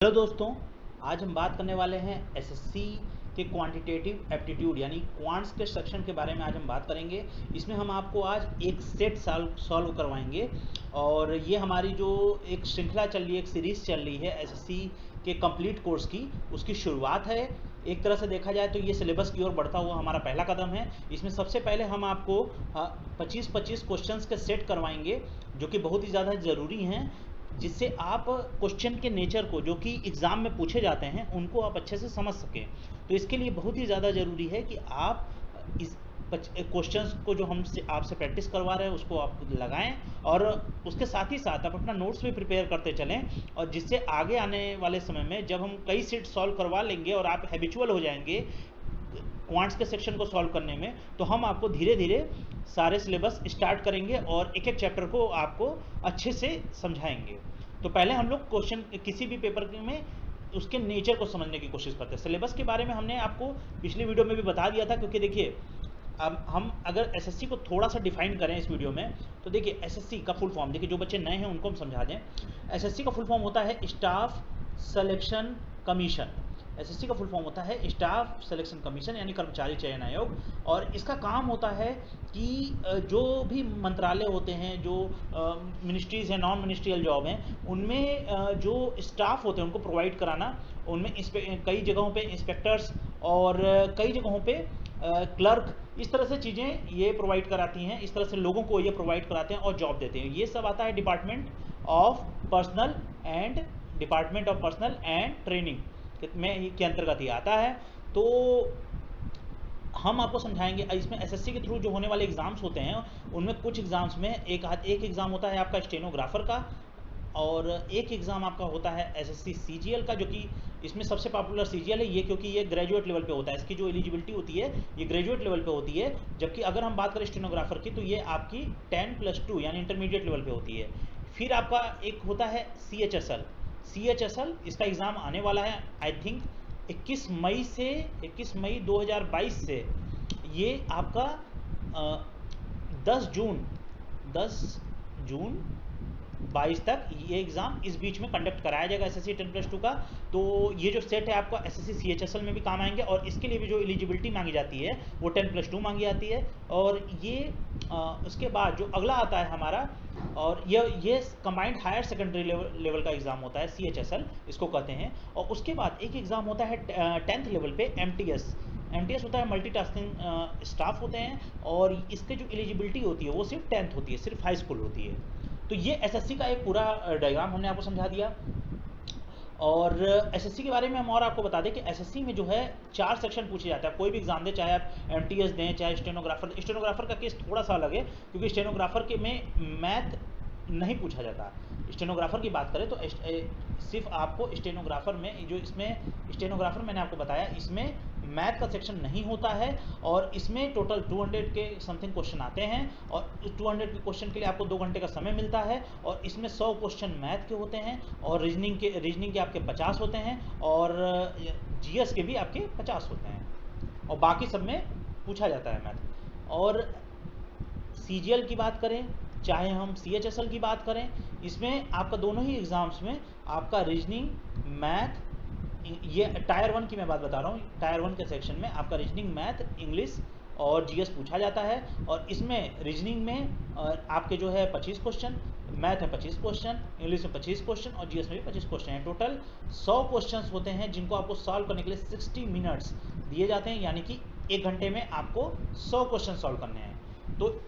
Hello दोस्तों, आज हम बात करने वाले हैं एसएससी के क्वांटिटेटिव एप्टीट्यूड यानी क्वांट्स के सेक्शन के बारे में। आज हम बात करेंगे। इसमें हम आपको आज एक सेट सॉल्व करवाएंगे और ये हमारी जो एक श्रृंखला चल रही है, एक सीरीज चल रही है एसएससी के कंप्लीट कोर्स की, उसकी शुरुआत है। एक तरह से देखा जाए तो ये सिलेबस की ओर बढ़ता हुआ हमारा पहला कदम है। इसमें सबसे पहले हम आपको 25-25 क्वेश्चंस के सेट करवाएंगे जो कि बहुत ही ज़्यादा ज़रूरी हैं, जिससे आप क्वेश्चन के नेचर को जो कि एग्ज़ाम में पूछे जाते हैं उनको आप अच्छे से समझ सकें। तो इसके लिए बहुत ही ज़्यादा ज़रूरी है कि आप इस क्वेश्चंस को जो हम आपसे प्रैक्टिस करवा रहे हैं उसको आप लगाएं और उसके साथ ही साथ आप अपना नोट्स भी प्रिपेयर करते चलें, और जिससे आगे आने वाले समय में जब हम कई सेट सॉल्व करवा लेंगे और आप हैबिचुअल हो जाएंगे क्वांट्स के सेक्शन को सॉल्व करने में, तो हम आपको धीरे धीरे सारे सिलेबस स्टार्ट करेंगे और एक एक चैप्टर को आपको अच्छे से समझाएंगे। तो पहले हम लोग क्वेश्चन किसी भी पेपर में उसके नेचर को समझने की कोशिश करते हैं। सिलेबस के बारे में हमने आपको पिछली वीडियो में भी बता दिया था, क्योंकि देखिए अब हम अगर एसएससी को थोड़ा सा डिफाइन करें इस वीडियो में, तो देखिए एसएससी का फुल फॉर्म, देखिए जो बच्चे नए हैं उनको हम समझा दें। एसएससी का फुल फॉर्म होता है स्टाफ सिलेक्शन कमीशन। एसएससी का फुल फॉर्म होता है स्टाफ सिलेक्शन कमीशन यानी कर्मचारी चयन आयोग। और इसका काम होता है कि जो भी मंत्रालय होते हैं, जो मिनिस्ट्रीज़ हैं, नॉन मिनिस्ट्रियल जॉब हैं, उनमें जो स्टाफ होते हैं उनको प्रोवाइड कराना। उनमें कई जगहों पे इंस्पेक्टर्स और कई जगहों पे क्लर्क, इस तरह से चीज़ें ये प्रोवाइड कराती हैं, इस तरह से लोगों को ये प्रोवाइड कराते हैं और जॉब देते हैं। ये सब आता है department of personal and training में के अंतर्गत ही आता है। तो हम आपको समझाएंगे। इसमें एसएससी के थ्रू जो होने वाले एग्ज़ाम्स होते हैं उनमें कुछ एग्ज़ाम्स में एक एग्ज़ाम होता है आपका स्टेनोग्राफर का, और एक एग्ज़ाम आपका होता है एसएससी सीजीएल का, जो कि इसमें सबसे पॉपुलर सीजीएल है ये, क्योंकि ये ग्रेजुएट लेवल पे होता है। इसकी जो एलिजिबिलिटी होती है ये ग्रेजुएट लेवल पे होती है, जबकि अगर हम बात करें स्टेनोग्राफर की तो ये आपकी 10+2 यानी इंटरमीडिएट लेवल पे होती है। फिर आपका एक होता है सीएचएसएल। इसका एग्ज़ाम आने वाला है आई थिंक 21 मई 2022 से। ये आपका 10 जून 22 तक ये एग्ज़ाम इस बीच में कंडक्ट कराया जाएगा एसएससी 10+2 का। तो ये जो सेट है आपका एसएससी सीएचएसएल में भी काम आएंगे, और इसके लिए भी जो एलिजिबिलिटी मांगी जाती है वो 10+2 मांगी जाती है। और ये उसके बाद जो अगला आता है हमारा, और ये कंबाइंड हायर सेकेंडरी लेवल का एग्ज़ाम होता है, सीएचएसएल इसको कहते हैं। और उसके बाद एक एग्ज़ाम होता है 10th लेवल पे एमटीएस होता है, मल्टीटास्किंग स्टाफ होते हैं, और इसके जो एलिजिबिलिटी होती है वो सिर्फ 10th होती है, सिर्फ हाई स्कूल होती है। तो ये एसएससी का एक पूरा डायग्राम हमने आपको समझा दिया। और एसएससी के बारे में हम और आपको बता दें कि एसएससी में जो है 4 सेक्शन पूछे जाते हैं। कोई भी एग्जाम दें, चाहे आप एमटीएस दें, चाहे स्टेनोग्राफर का केस थोड़ा सा अलग है, क्योंकि स्टेनोग्राफर के में मैथ नहीं पूछा जाता। स्टेनोग्राफर की बात करें तो सिर्फ आपको स्टेनोग्राफर में जो इसमें स्टेनोग्राफर मैंने आपको बताया, इसमें मैथ का सेक्शन नहीं होता है, और इसमें टोटल 200 के समथिंग क्वेश्चन आते हैं, और 200 के क्वेश्चन के लिए आपको 2 घंटे का समय मिलता है। और इसमें 100 क्वेश्चन मैथ के होते हैं, और रीजनिंग के आपके 50 होते हैं, और जीएस के भी आपके 50 होते हैं, और बाकी सब में पूछा जाता है मैथ। और सीजीएल की बात करें, चाहे हम सीएचएसएल की बात करें, इसमें आपका दोनों ही एग्ज़ाम्स में आपका रीजनिंग, मैथ, ये टायर 1 की मैं बात बता रहा हूँ, टायर 1 के सेक्शन में आपका रीजनिंग, मैथ, इंग्लिश और जीएस पूछा जाता है। और इसमें रीजनिंग में आपके जो है 25 क्वेश्चन, मैथ में 25 क्वेश्चन, इंग्लिश में 25 क्वेश्चन और जीएस में भी 25 क्वेश्चन हैं। टोटल 100 क्वेश्चन होते हैं, जिनको आपको सॉल्व करने के लिए 60 मिनट्स दिए जाते हैं, यानी कि 1 घंटे में आपको 100 क्वेश्चन सॉल्व करने हैं। तो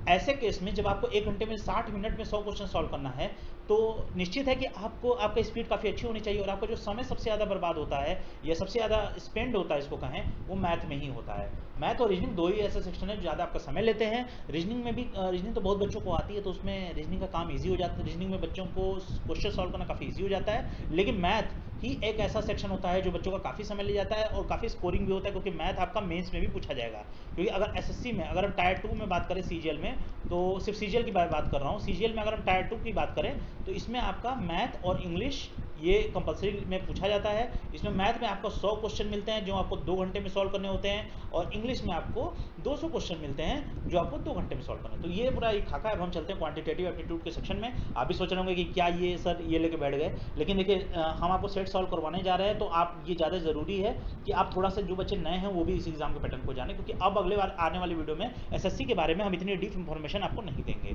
ऐसे केस में जब आपको 1 घंटे में 60 मिनट में 100 क्वेश्चन सॉल्व करना है, तो निश्चित है कि आपका स्पीड काफ़ी अच्छी होनी चाहिए, और आपका जो समय सबसे ज़्यादा बर्बाद होता है या सबसे ज़्यादा स्पेंड होता है, इसको कहें, वो मैथ में ही होता है। मैथ और रीजनिंग दो ही ऐसे सेक्शन है जो ज़्यादा आपका समय लेते हैं। रीजनिंग में भी रीजनिंग तो बहुत बच्चों को आती है, तो उसमें रीजनिंग का काम ईजी हो जाता है, रीजनिंग में बच्चों को क्वेश्चन सॉल्व करना काफ़ी ईजी हो जाता है। लेकिन मैथ ही एक ऐसा सेक्शन होता है जो बच्चों का काफ़ी समय ले जाता है और काफ़ी स्कोरिंग भी होता है, क्योंकि मैथ आपका मेंस में भी पूछा जाएगा। क्योंकि अगर एसएससी में, अगर हम टायर 2 में बात करें सीजीएल में, तो सिर्फ सीजीएल की बात कर रहा हूँ, सीजीएल में अगर हम टायर 2 की बात करें तो इसमें आपका मैथ और इंग्लिश ये कंपलसरी में पूछा जाता है। इसमें मैथ में आपको 100 क्वेश्चन मिलते हैं जो आपको 2 घंटे में सॉल्व करने होते हैं, और इंग्लिश में आपको 200 क्वेश्चन मिलते हैं जो आपको 2 घंटे में सॉल्व करना है। तो ये पूरा एक खाका है। अब हम चलते हैं क्वांटिटेटिव एप्टीट्यूड के सेक्शन में। आप भी सोच रहे होंगे कि क्या ये सर ये लेके बैठ गए, लेकिन देखिए हम आपको सेट सॉल्व करवाने जा रहे हैं, तो आप ये ज़्यादा ज़रूरी है कि आप थोड़ा सा, जो बच्चे नए हैं वो भी इस एग्जाम के पैटर्न को जाने, क्योंकि अब अगले बार आने वाली वीडियो में एसएससी के बारे में हम इतनी डीप इन्फॉर्मेशन आपको नहीं देंगे।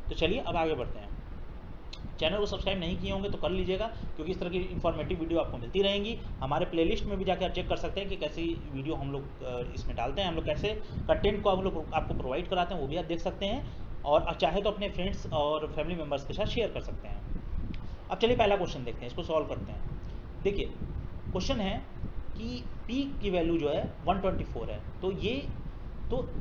तो चलिए अब आगे बढ़ते हैं। चैनल को सब्सक्राइब नहीं किए होंगे तो कर लीजिएगा, क्योंकि इस तरह की इन्फॉर्मेटिव वीडियो आपको मिलती रहेंगी। हमारे प्लेलिस्ट में भी जाकर चेक कर सकते हैं कि कैसी वीडियो हम लोग इसमें डालते हैं, हम लोग कैसे कंटेंट को हम लोग आपको प्रोवाइड कराते हैं, वो भी आप देख सकते हैं, और चाहे तो अपने फ्रेंड्स और फैमिली मेम्बर्स के साथ शेयर कर सकते हैं। अब चलिए पहला क्वेश्चन देखते हैं, इसको सॉल्व करते हैं। देखिए क्वेश्चन है कि P की वैल्यू जो है 124 है, तो ये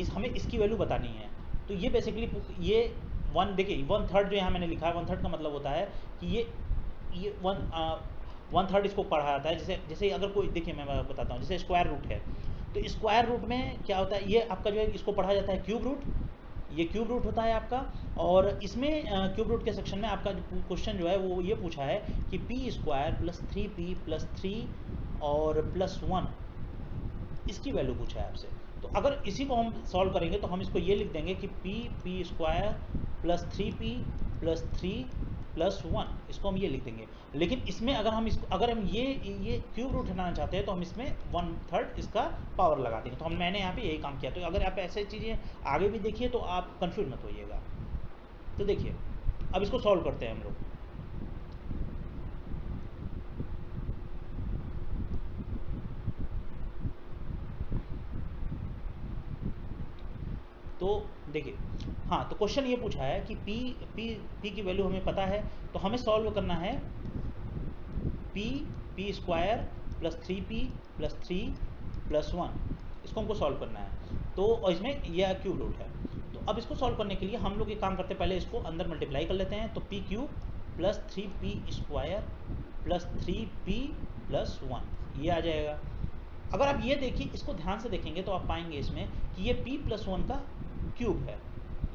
हमें इसकी वैल्यू बतानी है। तो ये बेसिकली ये देखिए 1/3 जो यहाँ मैंने लिखा है, 1/3 का मतलब होता है कि ये 1/3 इसको पढ़ा जाता है। जैसे अगर कोई, देखिए मैं बताता हूँ, जैसे स्क्वायर रूट है, तो स्क्वायर रूट में क्या होता है, ये आपका जो है इसको पढ़ा जाता है क्यूब रूट, ये क्यूब रूट होता है आपका। और इसमें क्यूब रूट के सेक्शन में आपका जो क्वेश्चन जो है वो ये पूछा है कि p² + 3p + 3 और +1, इसकी वैल्यू पूछा है आपसे। तो अगर इसी को हम सॉल्व करेंगे तो हम इसको ये लिख देंगे कि p² + 3p + 3 + 1, इसको हम ये लिख देंगे। लेकिन इसमें अगर हम ये क्यूब रूट हटाना चाहते हैं तो हम इसमें 1/3 इसका पावर लगा देंगे। तो मैंने यहाँ पे यही काम किया। तो अगर आप ऐसे चीज़ें आगे भी देखिए तो आप कंफ्यूज मत होइएगा। तो देखिए अब इसको सॉल्व करते हैं हम लोग। तो देखिए, हाँ, तो क्वेश्चन ये पूछा है कि p की वैल्यू हमें पता है, तो हमें सॉल्व करना है p² + 3p + 3 + 1, इसको हमको सॉल्व करना है। तो और इसमें यह क्यूब रूट है। तो अब इसको सॉल्व करने के लिए हम लोग एक काम करते हैं, पहले इसको अंदर मल्टीप्लाई कर लेते हैं। तो p³ + 3p² + 3p + 1 ये आ जाएगा। अगर आप ये देखिए, इसको ध्यान से देखेंगे तो आप पाएंगे इसमें कि ये p + 1 का क्यूब है,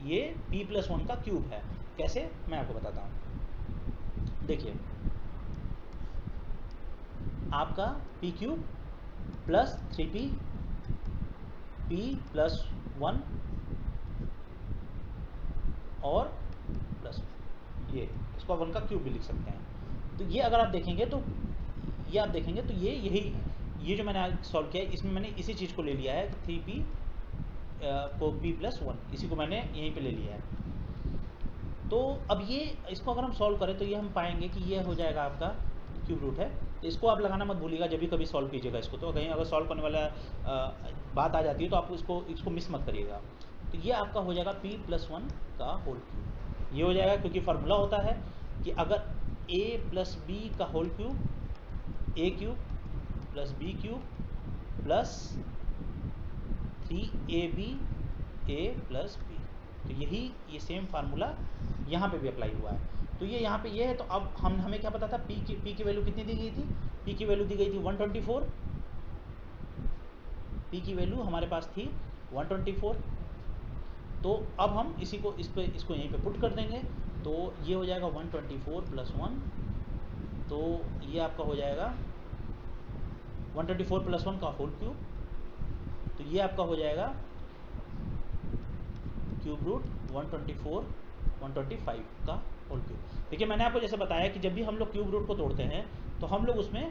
ये p + 1 का क्यूब है। कैसे, मैं आपको बताता हूँ। देखिए आपका p³ + 3p p + 1 और प्लस ये, इसको 1 का क्यूब भी लिख सकते हैं। तो ये अगर आप देखेंगे तो ये जो मैंने आज सॉल्व किया है, इसमें मैंने इसी चीज़ को ले लिया है, 3p को p + 1, इसी को मैंने यहीं पे ले लिया है। तो अब ये इसको अगर हम सॉल्व करें तो ये हम पाएंगे कि ये हो जाएगा आपका क्यूब रूट है। तो इसको आप लगाना मत भूलिएगा जब भी कभी सॉल्व कीजिएगा इसको। तो कहीं अगर सॉल्व करने वाला बात आ जाती है तो आप इसको मिस मत करिएगा। तो ये आपका हो जाएगा p + 1 का होल क्यूब, ये हो जाएगा, क्योंकि फार्मूला होता है कि अगर a + b का whole cube, a³ + b³ + 3ab a + b, तो ये सेम फार्मूला यहाँ पे भी अप्लाई हुआ है। तो ये यहाँ पे ये है। तो अब हमें क्या पता था, p की वैल्यू कितनी दी गई थी, p की वैल्यू दी गई थी 124, p की वैल्यू हमारे पास थी 124। तो अब हम इसको यहीं पे पुट कर देंगे। तो ये हो जाएगा 124 + 1, तो ये आपका हो जाएगा 124 + 1 का होल क्यूब। तो ये आपका हो जाएगा क्यूब रूट 124 125 का होल क्यूब। देखिए मैंने आपको जैसे बताया कि जब भी हम लोग क्यूब रूट को तोड़ते हैं तो हम लोग उसमें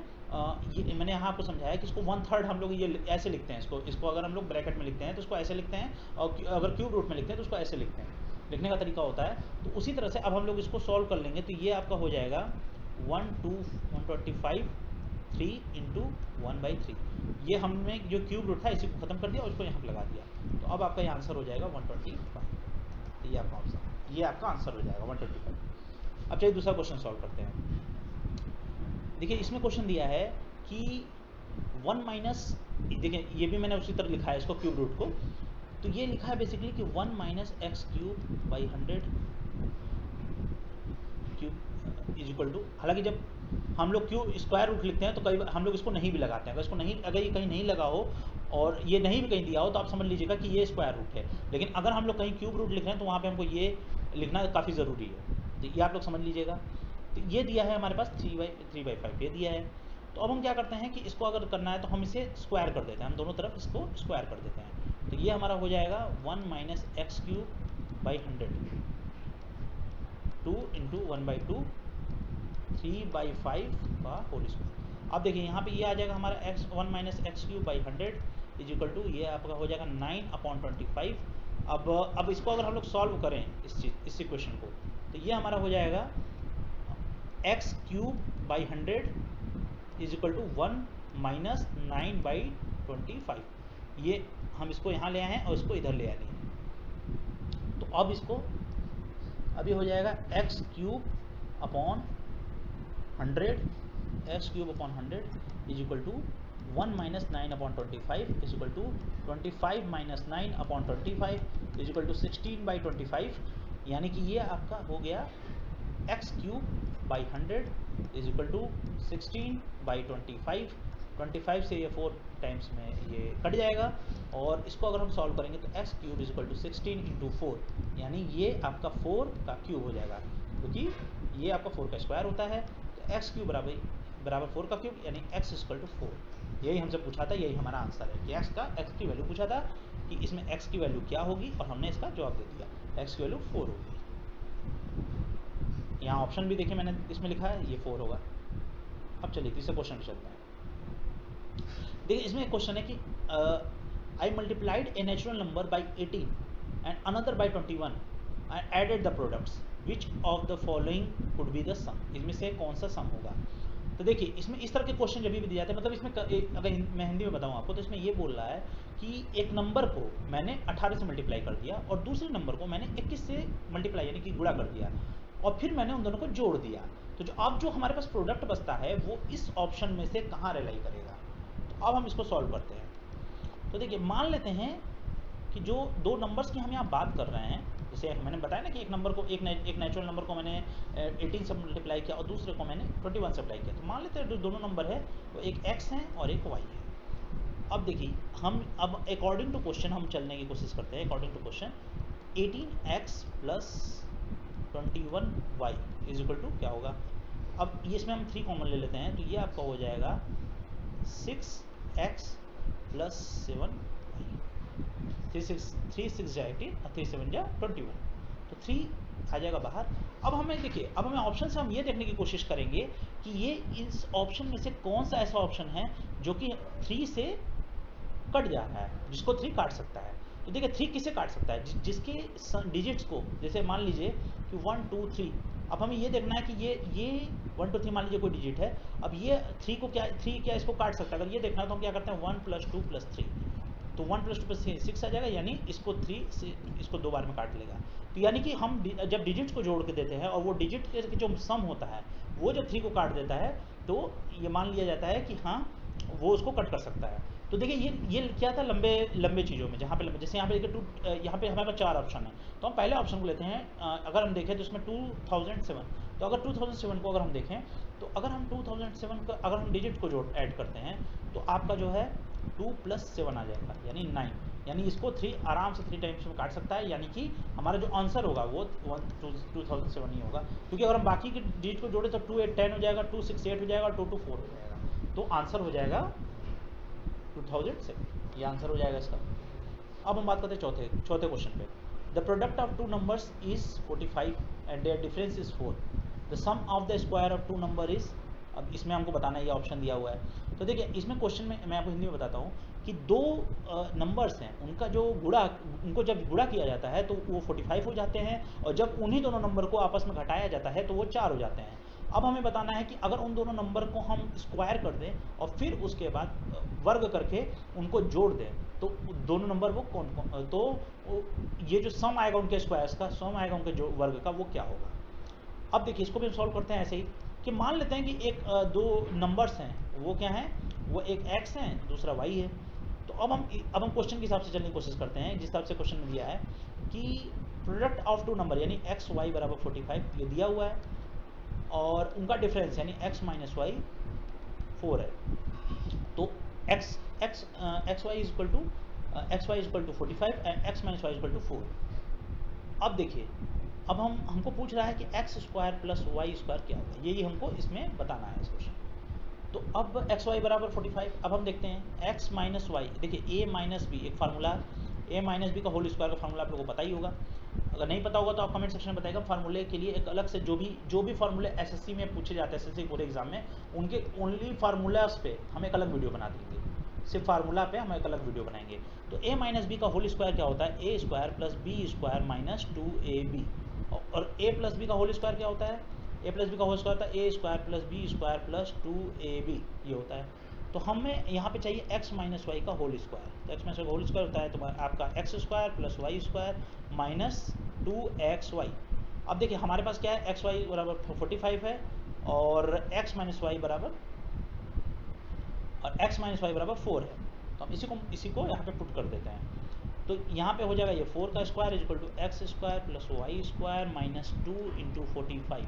ये मैंने यहाँ आपको समझाया कि इसको 1/3 हम लोग ये ऐसे लिखते हैं, इसको अगर हम लोग ब्रैकेट में लिखते हैं तो इसको ऐसे लिखते हैं, और अगर क्यूब रूट में लिखते हैं तो उसको ऐसे लिखते हैं। लिखने का तरीका होता है। तो उसी तरह से अब हम लोग इसको सॉल्व कर लेंगे। तो ये आपका हो जाएगा 125 3 × 1/3। ये हमने जो क्यूब रूट था इसी को ख़त्म कर दिया और इसको यहाँ पर लगा दिया। तो अब आपका ये आंसर हो जाएगा 125। तो ये आपका आंसर हो जाएगा 125। अब चलिए दूसरा क्वेश्चन सॉल्व करते हैं। देखिए इसमें क्वेश्चन दिया है कि 1 - देखिए ये भी मैंने उसी तरह लिखा है इसको, क्यूब रूट को। तो ये लिखा है बेसिकली कि 1 - x³/100 क्यूब = हालांकि जब हम लोग स्क्वायर रूट लिखते हैं तो कई बार हम लोग इसको नहीं भी लगाते हैं। अगर ये कहीं नहीं लगा हो और ये नहीं भी कहीं दिया हो तो आप समझ लीजिएगा कि ये स्क्वायर रूट है। लेकिन अगर हम लोग कहीं क्यूब रूट लिख रहे हैं तो वहाँ पे हमको ये लिखना काफ़ी ज़रूरी है। तो ये आप लोग समझ लीजिएगा। तो ये दिया है हमारे पास 3/5 ये दिया है। तो अब हम क्या करते हैं कि इसको अगर करना है तो हम इसे स्क्वायर कर देते हैं, हम दोनों तरफ इसको स्क्वायर कर देते हैं। तो ये हमारा हो जाएगा 1 - x³/100 2 × 1/2 3/5 का होल स्क्वायर। अब देखिए यहाँ पे ये आ जाएगा हमारा X one minus X cube by 100 is equal to ये आपका हो जाएगा 9/25। अब इसको अगर हम लोग सॉल्व करें इस इक्वेशन को, तो ये हमारा हो जाएगा X cube by 100 is equal to 1 minus 9/25। ये हम इसको यहाँ ले आए हैं और इसको इधर ले आए हैं। तो अब इसको अभी हो जाएगा X cube upon 100 X cube upon 100 is equal to 1 minus 9/25 is equal to 25 minus 9/25 is equal to 16/25। यानी कि ये आपका हो गया X cube by 100 is equal to 16/25। 25 से ये 4 टाइम्स में ये कट जाएगा, और इसको अगर हम सॉल्व करेंगे तो X cube is equal to 16 into 4, यानी ये आपका 4 का क्यूब हो जाएगा, क्योंकि ये आपका 4 का स्क्वायर होता है। तो एक्स क्यूब बराबर 4 का क्यूब, यानी एक्स इक्वल टू 4। यही हमसे पूछा था, यही हमारा आंसर है कि एक्स की वैल्यू पूछा था कि इसमें एक्स की वैल्यू क्या होगी, और हमने इसका जवाब दे दिया, एक्स की वैल्यू 4 होगी। यहाँ ऑप्शन भी देखिए मैंने इसमें लिखा है, ये 4 होगा। अब चलिए तीसरे क्वेश्चन पे चलते हैं। देखिए इसमें एक क्वेश्चन है कि I multiplied a natural number by 18 and another by 21 and added the products, which of the following could be the sum. इसमें से कौन सा सम होगा। तो देखिए इसमें इस तरह के क्वेश्चन जब भी दिए जाते हैं, मतलब इसमें अगर मैं हिंदी में बताऊँ आपको, तो इसमें ये बोल रहा है कि एक नंबर को मैंने 18 से मल्टीप्लाई कर दिया और दूसरे नंबर को मैंने 21 से मल्टीप्लाई यानी कि गुणा कर दिया, और फिर मैंने उन दोनों को जोड़ दिया। तो जो हमारे पास प्रोडक्ट बचता है वो इस ऑप्शन में से कहाँ रिलाई करेगा। तो अब हम इसको सॉल्व करते हैं। तो देखिए मान लेते हैं कि जो दो नंबर्स की हम यहाँ बात कर रहे हैं, जैसे मैंने बताया ना कि एक नंबर को एक नेचुरल नंबर को मैंने 18 से मल्टीप्लाई किया और दूसरे को मैंने 21 से अप्लाई किया। तो मान लेते हैं जो दोनों नंबर है वो एक x है और एक y है। अब देखिए हम अब अकॉर्डिंग टू क्वेश्चन हम चलने की कोशिश करते हैं। According to question 18x plus 21y is equal to क्या होगा। अब ये इसमें हम 3 कॉमन ले लेते हैं, तो ये आपका हो जाएगा 6x प्लस 7y। 3 6 जा 18 और 3 7 जा 21, तो 3 आ जाएगा बाहर। अब हमें देखिए, अब हमें ऑप्शन से हम ये देखने की कोशिश करेंगे कि ये इस ऑप्शन में से कौन सा ऐसा ऑप्शन है जो कि 3 से कट जा रहा है, जिसको 3 काट सकता है। तो देखिए 3 किसे काट सकता है, जिसके डिजिट्स को, जैसे मान लीजिए कि 1 2 3। अब हमें ये देखना है कि ये 1 2 3 मान लीजिए कोई डिजिट है। अब ये 3 को क्या इसको काट सकता है। अगर ये देखना है तो हम क्या करते हैं 1 + 2 + 3, तो 1 + 2 + 3 6 आ जाएगा, यानी इसको 3 से इसको 2 बार में काट लेगा। तो यानी कि हम जब डिजिट्स को जोड़ के देते हैं और वो डिजिट के जो सम होता है वो जब 3 को काट देता है, तो ये मान लिया जाता है कि हाँ वो उसको कट कर सकता है। तो देखिए ये क्या था, लंबे चीज़ों में, जहाँ पे लंबे, जैसे यहाँ पे देखिए यहाँ पे हमारे पास 4 ऑप्शन है। तो हम पहले ऑप्शन को लेते हैं। अगर हम देखें तो इसमें 2007, तो अगर 2007 को अगर हम देखें, तो अगर हम 2007 का अगर हम डिजिट को ऐड करते हैं, तो आपका जो है 2 + 7 आ जाएगा, यानी 9। यानी इसको 3 आराम से 3 टाइम्स में काट सकता है, यानी कि हमारा जो आंसर होगा वो 2007 ही होगा। क्योंकि अगर हम बाकी के डिजिट को जोड़े तो 2 8 10 हो जाएगा, 2 6 8 हो जाएगा, 2 2 4 हो जाएगा। तो आंसर हो जाएगा 2007, ये आंसर हो जाएगा इसका। अब हम बात करते हैं चौथे क्वेश्चन पे। The product of 2 numbers is 45 and their difference is 4। The sum of the square of 2 number is, अब इसमें हमको बताना है, ये ऑप्शन दिया हुआ है। तो देखिए इसमें क्वेश्चन में मैं आपको हिंदी में बताता हूँ कि 2 नंबर्स हैं, उनका जो उनको जब गुणा किया जाता है तो वो 45 हो जाते हैं, और जब उन्हीं दोनों नंबर को आपस में घटाया जाता है तो वो 4 हो जाते हैं। अब हमें बताना है कि अगर उन दोनों नंबर को हम स्क्वायर कर दें और फिर उसके बाद वर्ग करके उनको जोड़ दें, तो दोनों नंबर वो कौन तो ये जो सम आएगा उनके स्क्वायर्स का, सम आएगा उनके जो वर्ग का, वो क्या होगा। अब देखिए इसको भी हम सॉल्व करते हैं ऐसे ही कि मान लेते हैं कि दो नंबर्स हैं, वो क्या हैं, वो एक x है दूसरा y है। तो अब हम क्वेश्चन के हिसाब से चलने की कोशिश करते हैं, जिस हिसाब से क्वेश्चन में दिया है कि प्रोडक्ट ऑफ 2 नंबर यानी एक्स वाई बराबर 45 ये दिया हुआ है, और उनका डिफरेंस यानी x - y 4 है। तो X Y is equal to 45 and x - y equal to 4। अब देखिए अब हमको पूछ रहा है कि x² + y² क्या होगा, यही हमको इसमें बताना है इस क्वेश्चन। तो अब एक्स वाई बराबर 45। अब हम देखते हैं x - y, देखिए a - b एक फार्मूला, a - b का होल स्क्वायर का फार्मूला आप लोगों को पता ही होगा। अगर नहीं पता होगा तो आप कमेंट सेक्शन में बताएगा। फार्मूले के लिए एक अलग से जो भी फार्मूले एसएससी में पूछे जाते हैं, एसएससी पूरे एग्जाम में, उनके ओनली फार्मूलाज पे हम एक अलग वीडियो बना देंगे। सिर्फ फार्मूला पे हम एक अलग वीडियो बनाएंगे। तो a माइनस बी का होल स्क्वायर क्या होता है? A square plus B square minus 2ab। और a प्लस बी का होल स्क्वायर क्या होता है? a प्लस बी का होल स्क्वायर होता है A square plus B square plus 2ab, ये होता है। तो हमें यहाँ पे चाहिए x माइनस वाई का होल स्क्वायर। तो x माइनस वाई का होल स्क्वायर होता है तो आपका X square plus Y square minus 2xy। अब देखिए हमारे पास क्या है, xy बराबर 45 है और x माइनस वाई बराबर 4 है। तो हम इसी को यहाँ पे पुट कर देते हैं। तो यहाँ पे हो जाएगा ये 4 का square equal to x square plus Y square minus 2 into 45।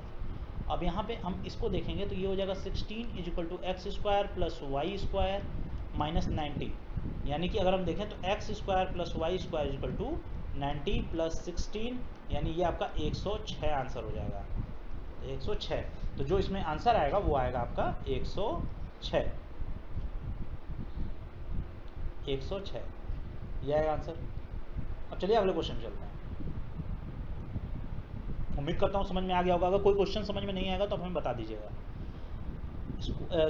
अब यहाँ पे हम इसको देखेंगे तो ये हो जाएगा 16 equal to x square plus Y square minus 90। यानी कि अगर हम देखें तो X square plus Y square equal to 90 plus 16, यानी ये आपका 106 आंसर हो जाएगा। 106। तो जो इसमें आंसर आएगा वो आएगा आपका 106। 106 ये आएगा आंसर। अब चलिए अगले क्वेश्चन चलते हैं। उम्मीद करता हूँ समझ में आ गया होगा। अगर कोई क्वेश्चन समझ में नहीं आएगा तो आप हमें बता दीजिएगा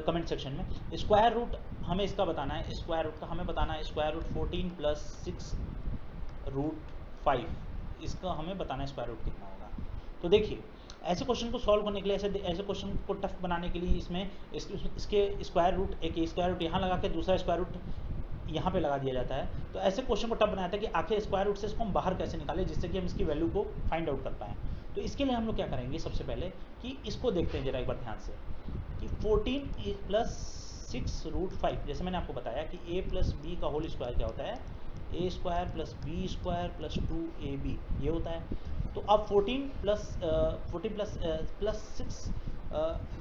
कमेंट सेक्शन में। स्क्वायर रूट हमें इसका बताना है, स्क्वायर रूट का हमें बताना है। स्क्वायर रूट 14 प्लस 6 रूट 5, इसका हमें बताना है स्क्वायर रूट कितना होगा। तो देखिए ऐसे क्वेश्चन को सॉल्व करने के लिए, ऐसे क्वेश्चन को टफ बनाने के लिए इसमें इसके स्क्वायर रूट, एक स्क्वायर रूट यहाँ लगा के दूसरा स्क्वायर रूट यहाँ पे लगा दिया जाता है। तो ऐसे क्वेश्चन को टफ बनाया था कि आखिर स्क्वायर रूट से इसको हम बाहर कैसे निकालें जिससे कि हम इसकी वैल्यू को फाइंड आउट कर पाएँ। तो इसके लिए हम लोग क्या करेंगे, सबसे पहले कि इसको देखते हैं जरा एक बार ध्यान से कि 14 प्लस 6 रूट 5, जैसे मैंने आपको बताया कि a प्लस बी का होल स्क्वायर क्या होता है, A square plus B square plus 2ab, ये होता है। तो अब 14 प्लस 6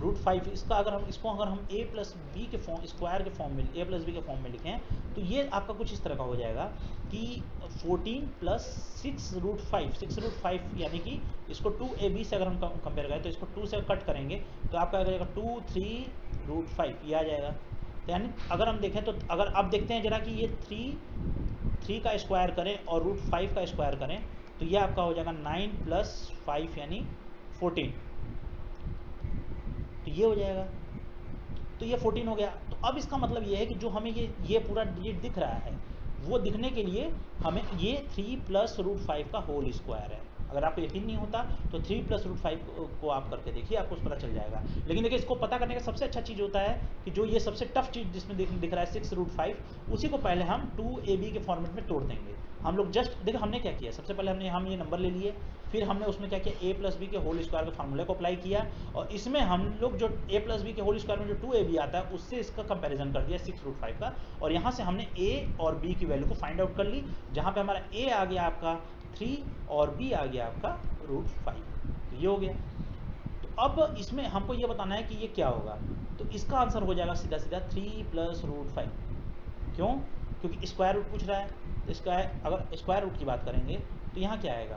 रूट 5, इसको अगर हम a प्लस बी के फॉर्म, स्क्वायर के फॉर्म में, a प्लस बी के फॉर्म में लिखें तो ये आपका कुछ इस तरह का हो जाएगा कि 14 प्लस 6 रूट 5, 6 रूट 5 यानी कि इसको 2ab से अगर हम कंपेयर करें तो इसको 2 से कट करेंगे तो आपका आ जाएगा 2 3 रूट 5, ये आ जाएगा। तो यानी अगर हम देखें तो अगर अब देखते हैं जरा कि ये 3 का स्क्वायर करें और रूट 5 का स्क्वायर करें तो ये आपका हो जाएगा 9 प्लस 5 यानी 14, तो ये हो जाएगा। तो ये 14 हो गया। तो अब इसका मतलब ये है कि जो हमें ये पूरा डिजिट दिख रहा है वो दिखने के लिए हमें ये 3 प्लस रूट 5 का होल स्क्वायर है। अगर आपको यकीन नहीं होता तो 3 प्लस रूट 5 को आप करके देखिए, आपको पता चल जाएगा। लेकिन देखिए इसको पता करने का सबसे अच्छा चीज़ होता है कि जो ये सबसे टफ चीज़ जिसमें दिख रहा है 6 रूट 5, उसी को पहले हम 2ab के फॉर्मेट में तोड़ देंगे। हम लोग जस्ट देखो हमने क्या किया, सबसे पहले हम ये नंबर ले लिए, फिर हमने उसमें क्या किया, a प्लस बी के होल स्क्वायर के फार्मूले को अप्लाई किया और इसमें हम लोग जो a प्लस बी के होल स्क्वायर में जो 2ab आता है उससे इसका कंपैरिजन कर दिया 6 रूट 5 का, और यहाँ से हमने a और b की वैल्यू को फाइंड आउट कर ली, जहाँ पे हमारा a आ गया आपका 3 और b आ गया आपका रूट 5, तो ये हो गया। तो अब इसमें हमको ये बताना है कि ये क्या होगा, तो इसका आंसर हो जाएगा सीधा सीधा 3 प्लस रूट 5। क्यों? क्योंकि स्क्वायर रूट पूछ रहा है। तो अगर स्क्वायर रूट की बात करेंगे तो यहाँ क्या आएगा,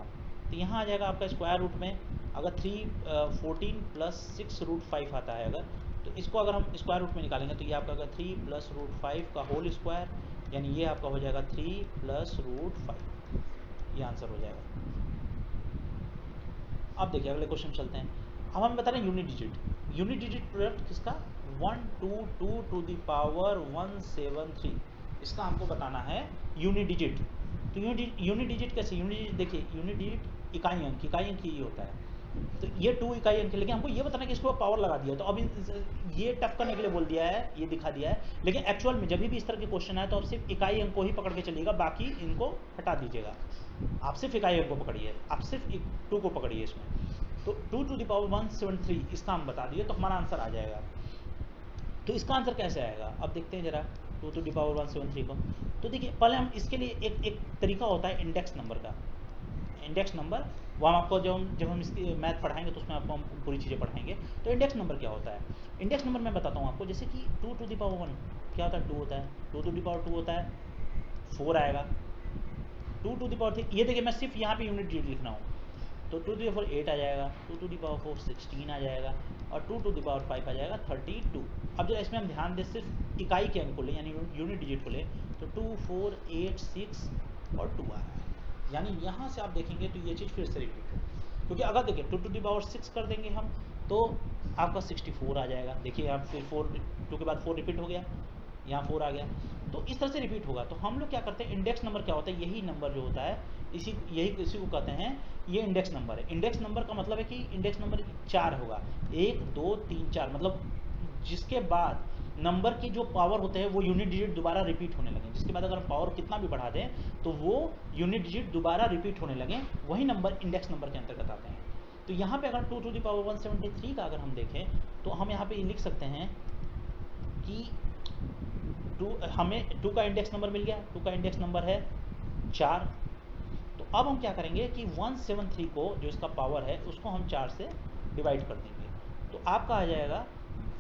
तो यहाँ आ जाएगा आपका स्क्वायर रूट में अगर 14 प्लस 6 रूट 5 आता है अगर, तो इसको अगर हम स्क्वायर रूट में निकालेंगे तो ये आपका अगर 3 प्लस रूट 5 का होल स्क्वायर, यानी ये आपका हो जाएगा 3 प्लस रूट 5, ये आंसर हो जाएगा। अब देखिए अगले क्वेश्चन चलते हैं। अब हम बता रहे हैं यूनिट डिजिट प्रोडक्ट किसका, 122 टू द पावर 173, इसका हमको बताना है यूनिट डिजिट। तो यूनिट डिजिट कैसे, यूनिट डिजिट देखिए, यूनिट डिजिट इकाई अंक ही होता है। तो ये 2 इकाई अंक, लेकिन हमको ये बताना है कि इसको पावर लगा दिया, तो अब ये टफ करने के लिए बोल दिया है, ये दिखा दिया है। लेकिन एक्चुअल में जब भी इस तरह के क्वेश्चन आए तो आप सिर्फ इकाई अंक को ही पकड़ के चलिएगा, बाकी इनको हटा दीजिएगा। आप सिर्फ इकाई अंक को पकड़िए, आप सिर्फ 2 को पकड़िए इसमें। तो 2 टू द पावर 173 इसका हम बता दिए तो हमारा आंसर आ जाएगा। तो इसका आंसर कैसे आएगा, अब देखते हैं जरा 2 टू द पावर 173 को। तो देखिए पहले हम इसके लिए एक तरीका होता है इंडेक्स नंबर का। इंडेक्स नंबर वो हम आपको जब हम इसकी मैथ पढ़ाएंगे तो उसमें आपको हम पूरी चीज़ें पढ़ाएंगे। तो इंडेक्स नंबर क्या होता है, इंडेक्स नंबर मैं बताता हूँ आपको। जैसे कि 2 टू द पावर 1 क्या होता है, 2 होता है, 2 टू द पावर 2 होता है 4 आएगा, 2 टू द पावर 3, ये देखिए मैं सिर्फ यहाँ पे यूनिट डिजिट लिख रहा हूँ, तो 2 टू द पावर 8 आ जाएगा, 2 टू द पावर 4 16 आ जाएगा, और 2 टू द पावर 5 आ जाएगा 32। अब जब इसमें हम ध्यान दें सिर्फ इकाई के अंक को लें यानी यूनिट डिजिट को लें तो 2 4 8 6 और 2 आ रहा है। यानी यहाँ से आप देखेंगे तो ये चीज़ फिर से रिपीट हो, क्योंकि अगर देखिए 2⁻6 कर देंगे हम तो आपका 64 आ जाएगा। देखिए आप फिर 2 के बाद 4 रिपीट हो गया, यहाँ 4 आ गया, तो इस तरह से रिपीट होगा। तो हम लोग क्या करते हैं, इंडेक्स नंबर क्या होता है, यही नंबर जो होता है इसी को कहते हैं, ये इंडेक्स नंबर है। इंडेक्स नंबर का मतलब है कि इंडेक्स नंबर 4 होगा, 1 2 3 4, मतलब जिसके बाद नंबर की जो पावर होते हैं वो यूनिट डिजिट दोबारा रिपीट होने लगे, जिसके बाद अगर पावर कितना भी बढ़ा दें तो वो यूनिट डिजिट दोबारा रिपीट होने लगे, वही नंबर इंडेक्स नंबर के अंतर्गत आते हैं। तो यहाँ पे अगर 2⁻173 का अगर हम देखें तो हम यहाँ पे ये लिख सकते हैं कि हमें 2 का इंडेक्स नंबर मिल गया, 2 का इंडेक्स नंबर है 4। तो अब हम क्या करेंगे कि 173 को जो इसका पावर है उसको हम 4 से डिवाइड कर देंगे, तो आपका आ जाएगा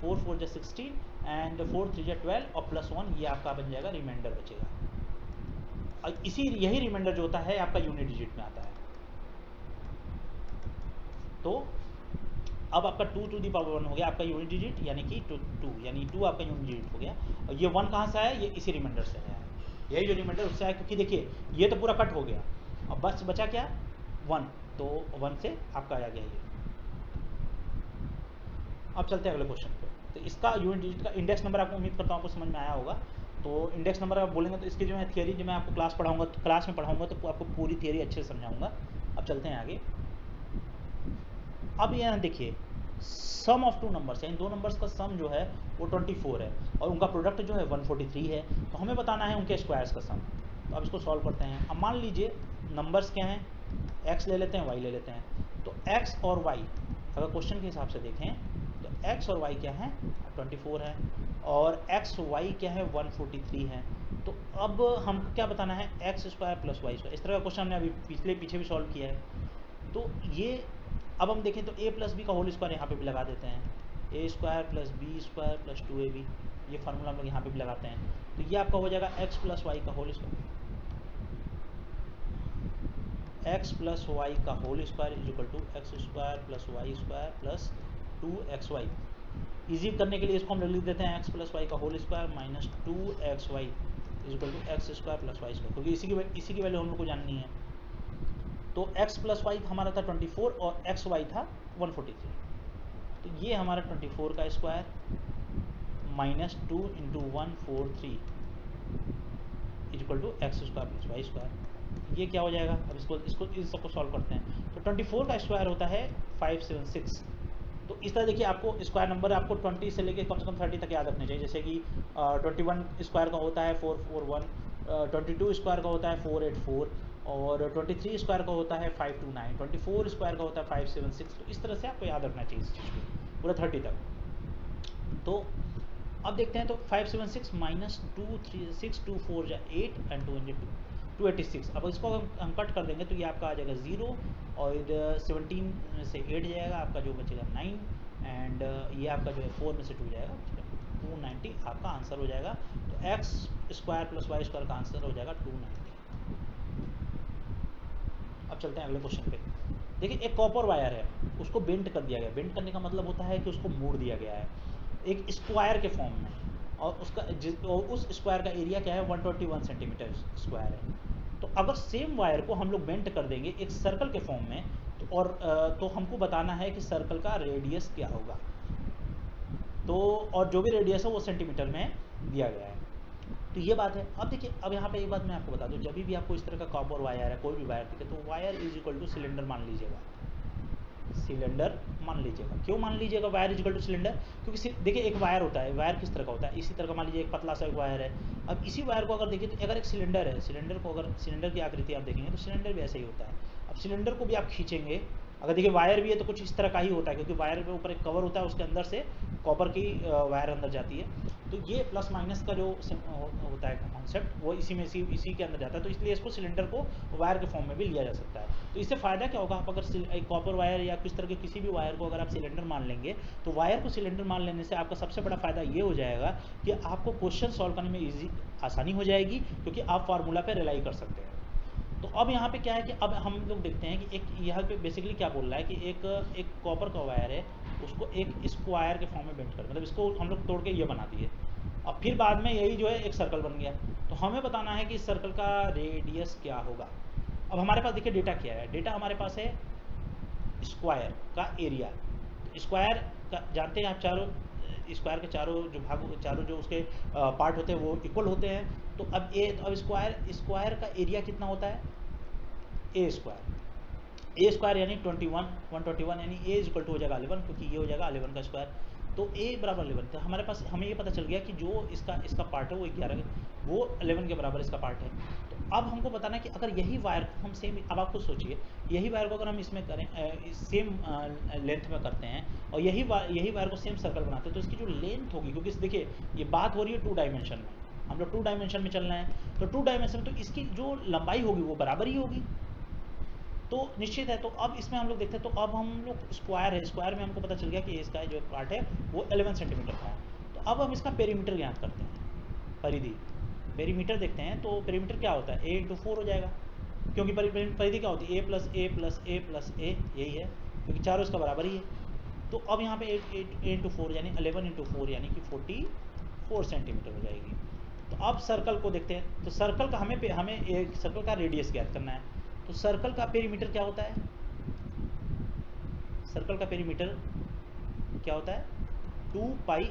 4 4 जा 16 एंड 4 3 जा 12 और +1, ये आपका बन जाएगा, रिमाइंडर बचेगा। और यही रिमाइंडर जो होता है आपका यूनिट डिजिट में आता है। तो अब आपका 2⁻1 हो गया आपका यूनिट डिजिट, यानी कि 2 यानी 2 आपका यूनिट डिजिट हो गया। और ये 1 कहाँ से आया, ये इसी रिमाइंडर से आया है, यही जो रिमाइंडर उससे आया, क्योंकि देखिए ये तो पूरा कट हो गया, अब बस बचा क्या 1, तो 1 से आपका आ गया ये। अब चलते हैं अगले क्वेश्चन पे। तो इसका यूनिट डिजिट का इंडेक्स नंबर आपको उम्मीद करता हूँ आपको समझ में आया होगा। तो इंडेक्स नंबर आप बोलेंगे तो इसकी जो है थियरी जो मैं आपको क्लास में पढ़ाऊँगा तो आपको पूरी थियरी अच्छे से समझाऊँगा। अब चलते हैं आगे। अब यहाँ देखिए सम ऑफ 2 नंबर्स है, इन 2 नंबर्स का सम जो है वो 24 है और उनका प्रोडक्ट जो है 143 है। तो हमें बताना है उनके स्क्वायर्स का सम। तो अब इसको सॉल्व करते हैं। अब मान लीजिए नंबर्स क्या हैं, x ले लेते हैं, y ले लेते हैं। तो x और y अगर क्वेश्चन के हिसाब से देखें तो x और y क्या है 24 है और x y क्या है 143 है। तो अब हमको क्या बताना है, x square plus Y square. इस तरह का क्वेश्चन हमने अभी पीछे भी सॉल्व किया है। तो ये अब हम देखें तो a प्लस बी का होल स्क्वायर यहाँ पे भी लगा देते हैं, a square plus B square plus 2ab, ये फार्मूला हम लोग यहाँ पे भी लगाते हैं। तो ये आपका हो जाएगा x प्लस वाई का whole square, x plus y का whole square is equal to x square plus Y square plus 2xy। Easy करने के लिए इसको हम लिख देते हैं x प्लस वाई का whole square minus 2xy is equal to x square plus Y square, क्योंकि इसी की वैल्यू हम लोग को जाननी है। तो x प्लस वाई हमारा था 24 और xy था 143। तो ये हमारा 24 का square minus 2 into 143 is equal to x square plus Y square. ये क्या हो जाएगा, अब इस सबको सॉल्व करते हैं। तो 24 का स्क्वायर होता है 576। तो इस तरह देखिए आपको स्क्वायर नंबर आपको 20 से लेके कम से कम 30 तक याद रखने चाहिए। जैसे कि 21 स्क्वायर का होता है 441, 22 स्क्वायर का होता है 484 और 23 स्क्वायर का होता है 529, 24 स्क्वायर का होता है 576। तो इस तरह से आपको याद रखना चाहिए इस चीज़ को पूरा 30 तक। तो अब देखते हैं, तो 576 माइनस 23624 जा 8 एंड 286। अब इसको हम कट कर देंगे तो ये आपका आ जाएगा 0 और 17 में से 8 जाएगा, आपका जो बचेगा 9 एंड ये आपका जो है 4 में से 2 जाएगा 290, आपका आंसर हो जाएगा। तो X square plus Y square का आंसर हो जाएगा 290। अब चलते हैं अगले क्वेश्चन पे। देखिए एक कॉपर वायर है, उसको बेंड कर दिया गया। बेंड करने का मतलब होता है कि उसको मोड़ दिया गया है एक स्क्वायर के फॉर्म में, और उस स्क्वायर का एरिया क्या है 121 सेंटीमीटर स्क्वायर है। तो अगर सेम वायर को हम लोग बेंड कर देंगे एक सर्कल के फॉर्म में तो हमको बताना है कि सर्कल का रेडियस क्या होगा। तो और जो भी रेडियस है वो सेंटीमीटर में दिया गया है। तो ये बात है। अब देखिए, अब यहाँ पे एक बात मैं आपको बता दूँ, जब भी आपको इस तरह का कॉपर वायर है, कोई भी वायर दिखे, तो wire is equal two cylinder मान लीजिएगा। सिलेंडर मान लीजिएगा। क्यों मान लीजिएगा wire is equal two cylinder? क्योंकि देखिए एक वायर होता है, वायर किस तरह का होता है, इसी तरह का मान लीजिए एक पतला सा एक वायर है। अब इसी वायर को अगर देखिए तो अगर एक सिलेंडर है, सिलेंडर की आकृति आप देखेंगे तो सिलेंडर भी ऐसे ही होता है। अब सिलेंडर को भी आप खींचेंगे, अगर देखिए वायर भी है तो कुछ इस तरह का ही होता है, क्योंकि वायर के ऊपर एक कवर होता है, उसके अंदर से कॉपर की वायर अंदर जाती है। तो ये प्लस माइनस का जो होता है कॉन्सेप्ट, वो इसी के अंदर जाता है। तो इसलिए इसको सिलेंडर को वायर के फॉर्म में भी लिया जा सकता है। तो इससे फ़ायदा क्या होगा, आप अगर एक कॉपर वायर या किस तरह के किसी भी वायर को अगर आप सिलेंडर मान लेंगे, तो वायर को सिलेंडर मान लेने से आपका सबसे बड़ा फ़ायदा ये हो जाएगा कि आपको क्वेश्चन सॉल्व करने में आसानी हो जाएगी, क्योंकि आप फार्मूला पर रिलाई कर सकते हैं। तो अब यहाँ पे क्या है कि अब हम लोग देखते हैं कि एक यहाँ पे बेसिकली क्या बोल रहा है कि एक कॉपर का वायर है, उसको एक स्क्वायर के फॉर्म में बेंड कर, मतलब इसको हम लोग तोड़ के ये बना दिए, और फिर बाद में यही जो है एक सर्कल बन गया। तो हमें बताना है कि इस सर्कल का रेडियस क्या होगा। अब हमारे पास देखिए डेटा क्या है, डेटा हमारे पास है स्क्वायर का एरिया। स्क्वायर का जानते हैं आप, चारों स्क्वायर के चारों जो भाग, चारों जो उसके पार्ट होते हैं वो इक्वल होते हैं। तो अब स्क्वायर का एरिया कितना होता है, ए स्क्वायर यानी 121 यानी ए इक्वल टू हो जाएगा 11, क्योंकि ये हो जाएगा 11 का स्क्वायर। तो ए बराबर 11, तो हमारे पास हमें ये पता चल गया कि जो इसका पार्ट है वो 11, वो 11 के बराबर इसका पार्ट है। तो अब हमको बताना है कि अगर यही वायर को हम सेम, अब आप खुद सोचिए, यही वायर को अगर हम इसमें करें सेम लेंथ में करते हैं और यही वायर को सेम सर्कल बनाते हैं, तो इसकी जो लेंथ होगी, क्योंकि देखिए ये बात हो रही है 2 डायमेंशन में, हम लोग 2 डायमेंशन में चल रहे हैं, तो 2 डायमेंशन में तो इसकी जो लंबाई होगी वो बराबर ही होगी, तो निश्चित है। तो अब इसमें हम लोग देखते हैं, तो अब हम लोग स्क्वायर है, स्क्वायर में हमको पता चल गया कि इसका जो पार्ट है वो 11 सेंटीमीटर का है। तो अब हम इसका पेरीमीटर ज्ञात करते हैं, परिधि, पेरीमीटर देखते हैं। तो पेरीमीटर क्या होता है, ए इंटू 4 हो जाएगा, क्योंकि परिधि क्या होती है, ए प्लस ए प्लस ए प्लस ए, यही है, क्योंकि चारों इसका बराबर ही है। तो अब यहाँ पे ए इंटू 4 यानी 11 इंटू 4 यानी कि 44 सेंटीमीटर हो जाएगी। तो अब सर्कल को देखते हैं, तो सर्कल का हमें एक सर्कल का रेडियस ज्ञात करना है। तो सर्कल का पेरीमीटर क्या होता है, सर्कल का पेरीमीटर क्या होता है, 2 पाई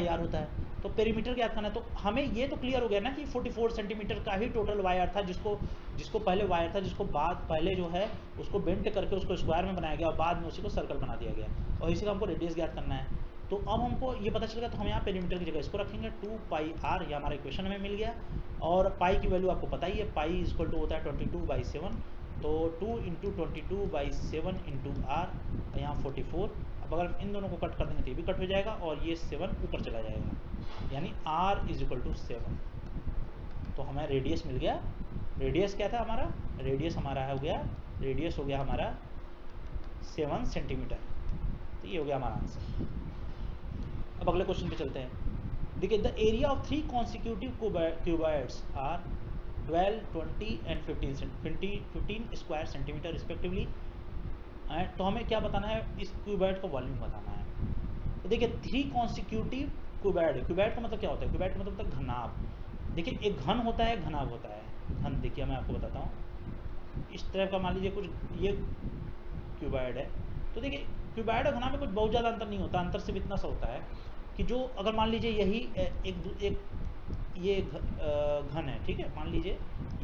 आर होता है। तो पेरीमीटर ज्ञात करना है, तो हमें ये तो क्लियर हो गया ना कि 44 सेंटीमीटर का ही टोटल वायर था, जिसको पहले वायर था, जिसको पहले जो है उसको बेंट करके उसको स्क्वायर में बनाया गया और बाद में उसी को सर्कल बना दिया गया, और इसी का हमको रेडियस ज्ञात करना है। तो अब हमको ये पता चल गया, तो हम यहाँ पेरीमीटर की जगह इसको रखेंगे 2 पाई आर, ये हमारा इक्वेशन हमें मिल गया। और पाई की वैल्यू आपको पता ही है, पाई इक्वल टू होता है 22/7, तो 2 इंटू 22/7 इंटू आर, यहाँ 44। अब अगर इन दोनों को कट कर देंगे तो ये भी कट हो जाएगा और ये 7 ऊपर चला जाएगा, यानी r इज इक्वल टू 7। तो हमें रेडियस मिल गया, रेडियस क्या था हमारा, रेडियस हमारा हो गया, रेडियस हो गया हमारा 7 सेंटीमीटर। तो ये हो गया हमारा आंसर। अब अगले क्वेश्चन पे चलते हैं। देखिए, the area of 3 consecutive cuboids are 12, 20 and 15 square centimetre respectively. तो हमें क्या बताना है, इस क्यूबॉइड का वॉल्यूम बताना है। तो देखिए 3 कॉन्सिक्यूटिव क्यूबॉइड, क्यूबॉइड का मतलब क्या होता है, क्यूबॉइड का मतलब होता है घनाभ। देखिए एक घन होता है, घनाभ होता है। घन देखिए मैं आपको बताता हूँ, इस तरह का मान लीजिए कुछ ये क्यूबॉइड है। तो देखिए क्यूबॉइड और घनाभ में कुछ बहुत ज़्यादा अंतर नहीं होता, अंतर सिर्फ इतना सा होता है कि जो अगर मान लीजिए यही एक ये घन है, ठीक है, मान लीजिए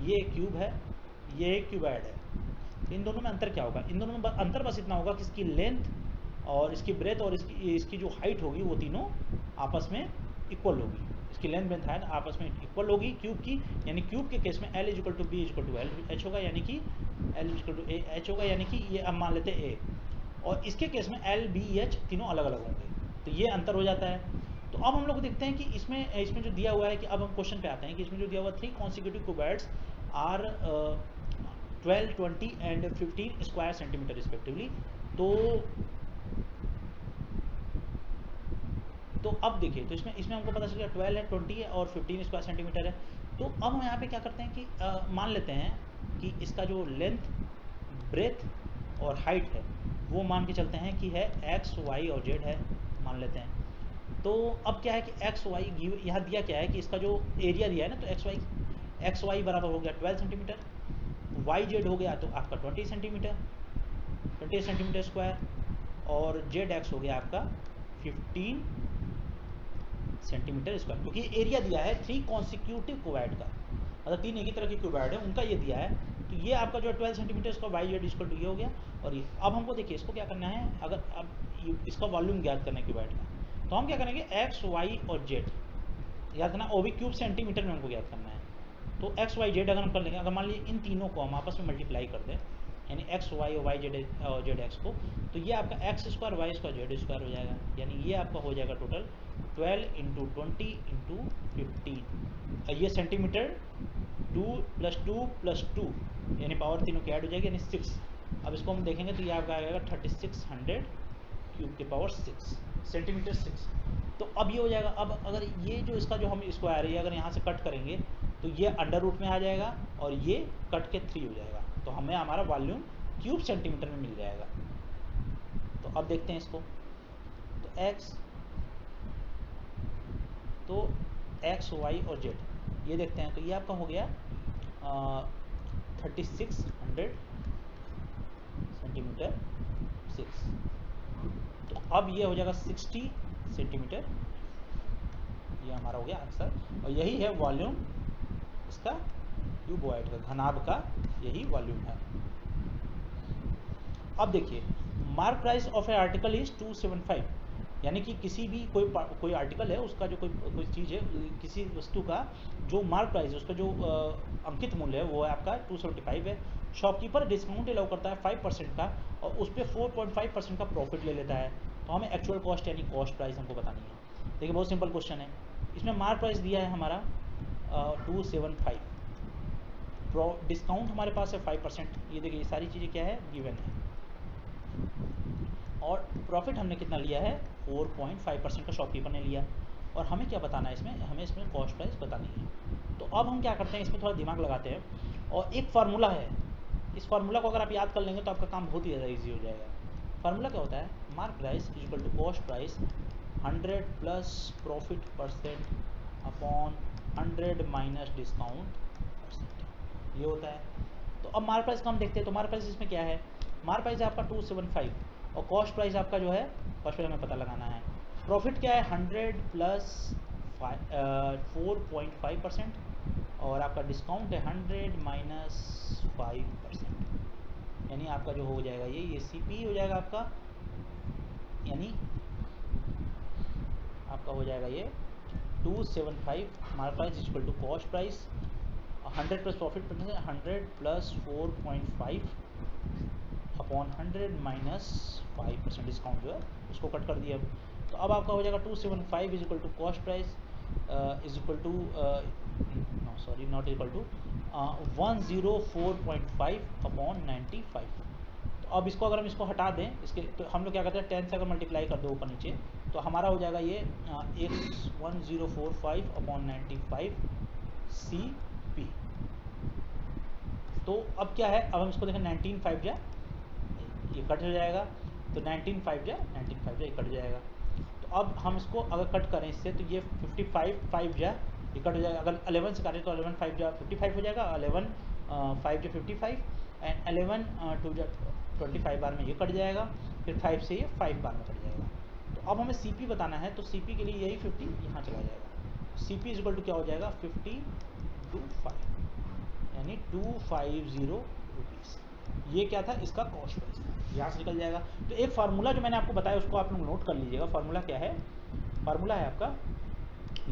ये क्यूब है, ये एक क्यूबॉइड है, तो इन दोनों में अंतर क्या होगा, इन दोनों में अंतर बस इतना होगा कि इसकी लेंथ और इसकी ब्रेथ और इसकी जो हाइट होगी वो तीनों आपस में इक्वल होगी। इसकी लेंथ ब्रेथ हाइट आपस में इक्वल होगी क्यूब की, यानी क्यूब के केस में L is equal to B is equal to L H होगा, यानी कि L is equal to A H होगा, यानी कि ये अब मान लेते हैं ए, और इसके केस में L B H तीनों अलग अलग होंगे, तो ये अंतर हो जाता है। तो अब हम लोग देखते हैं कि इसमें जो दिया हुआ है, कि अब हम क्वेश्चन पे आते हैं कि इसमें जो दिया हुआ 3 consecutive cuboids are 12, 20 and 15 square centimetre respectively. तो अब देखिए, तो इसमें हमको पता चल गया 12 है, 20 है और 15 स्क्वायर सेंटीमीटर है। तो अब हम यहाँ पे क्या करते हैं कि मान लेते हैं कि इसका जो लेंथ, ब्रेथ और हाइट है वो मान के चलते हैं कि है x, y और z है, मान लेते हैं। तो अब क्या है कि x, y यहाँ दिया क्या है कि इसका जो एरिया दिया है ना, तो एक्स वाई बराबर हो गया 12 सेंटीमीटर, वाई जेड हो गया तो आपका 20 सेंटीमीटर स्क्वायर, और जेड एक्स हो गया आपका 15 सेंटीमीटर स्क्वायर, क्योंकि एरिया दिया है 3 कॉन्सिक्यूटिव क्यूबॉइड का, मतलब 3 एक ही तरह की क्यूबॉइड है उनका ये दिया है। तो ये आपका जो 12 सेंटीमीटर इसका वाई जेड इक्वल टू ये हो गया। और ये अब हमको देखिए इसको क्या करना है, अगर अब इसका वॉल्यूम ज्ञात करना है क्यूबॉइड का, तो हम क्या करेंगे एक्स वाई और जेड याद करना, वो भी क्यूब सेंटीमीटर में हमको ज्ञात करना है। तो एक्स वाई जेड अगर हम कर लेंगे, अगर मान लीजिए इन तीनों को हम आपस में मल्टीप्लाई कर दें, यानी एक्स वाई और वाई जेड एक्स को, तो ये आपका X square Y square Z square हो जाएगा, यानी ये आपका हो जाएगा टोटल 12 इंटू 20 इंटू 15, ये सेंटीमीटर 2 + 2 + 2 यानी पावर तीनों की ऐड हो जाएगी, यानी 6। अब इसको हम देखेंगे तो ये आपका आएगा 3600 क्यूब के पावर 6 सेंटीमीटर 6। तो अब ये हो जाएगा, अब अगर ये जो इसका जो हम स्क्वायर है, ये अगर यहाँ से कट करेंगे तो ये अंडर रूट में आ जाएगा और ये कट के 3 हो जाएगा, तो हमें हमारा वॉल्यूम क्यूब सेंटीमीटर में मिल जाएगा। तो अब देखते हैं इसको, तो एक्स वाई और जेड ये देखते हैं, तो ये आपका हो गया 3600 सेंटीमीटर 6। तो अब ये हो जाएगा 60 सेंटीमीटर, ये हमारा हो गया आंसर। और यही है वॉल्यूम इसका क्यूबॉइड का, घनाभ का यही वॉल्यूम है। अब देखिए, mark price of A article is 275, यानी कि किसी भी कोई आर्टिकल है, उसका जो कोई चीज़ है, किसी वस्तु का जो मार्क प्राइस है, उसका जो अंकित मूल्य है वो है आपका 275 है। शॉपकीपर डिस्काउंट अलाउ करता है 5% का, और उस पर 4.5% का प्रॉफिट ले लेता है। तो हमें एक्चुअल कॉस्ट यानी कॉस्ट प्राइस हमको बतानी है। देखिए बहुत सिंपल क्वेश्चन है। इसमें मार्क प्राइस दिया है हमारा 275, डिस्काउंट हमारे पास है 5%। ये देखिए, ये सारी चीज़ें क्या है, गिवन है। और प्रॉफिट हमने कितना लिया है, 4.5% का शॉपकीपर ने लिया। और हमें क्या बताना है इसमें, हमें इसमें कॉस्ट प्राइस बतानी है। तो अब हम क्या करते हैं, इसमें थोड़ा दिमाग लगाते हैं। और एक फार्मूला है, इस फार्मूला को अगर आप याद कर लेंगे तो आपका काम बहुत ही ज़्यादा ईजी हो जाएगा। फार्मूला क्या होता है, mark price is equal to cost price 100 plus profit percent upon 100 minus discount percent, ये होता है। तो अब मार्क प्राइस का हम देखते हैं। तो मार्क प्राइस इसमें क्या है, मार्क प्राइस है आपका 275, और कॉस्ट प्राइस आपका जो है, कॉस्ट प्राइस हमें पता लगाना है। प्रॉफिट क्या है, 100 प्लस 4.5%, और आपका डिस्काउंट है 100 माइनस 5%, यानी आपका जो हो जाएगा ये सीपी हो जाएगा आपका, यानी आपका हो जाएगा ये 275 mark price is equal to cost price 100 plus profit 100 plus 4.5 upon 100 minus 5% discount जो है उसको कट कर दिया। तो अब आपका हो जाएगा 275 is equal to cost price is equal to sorry not equal to 104.5 upon 95। तो अब इसको अगर हम इसको हटा दें, इसके तो हम लोग क्या करते हैं, 10 से अगर मल्टीप्लाई कर दो ऊपर नीचे, तो हमारा हो जाएगा ये 1045 अपॉन 95 CP। तो अब क्या है, अब हम इसको देखें 19.5 जा ये कट हो जाएगा, तो 19.5 जा 19.5 जा ये कट जाएगा। तो अब हम इसको अगर कट करें इससे, तो ये 55 जा ये कट हो जाएगा। अगर 11 से काटें तो 11 5 जा 55 हो जाएगा, 11 5 जा 55, एंड 11 2 जा 25 बार में ये कट जाएगा, फिर 5 से ये 5 बार में कट जाएगा। तो अब हमें CP बताना है, तो CP के लिए यही 50 यहाँ चला जाएगा। CP इज इक्वल टू क्या हो जाएगा, 50 to 5, यानी 250 रुपीज़। ये क्या था, इसका कॉस्ट प्राइस था, यहाँ से निकल जाएगा। तो एक फार्मूला जो मैंने आपको बताया उसको आप लोग नोट कर लीजिएगा। फार्मूला क्या है, फार्मूला है आपका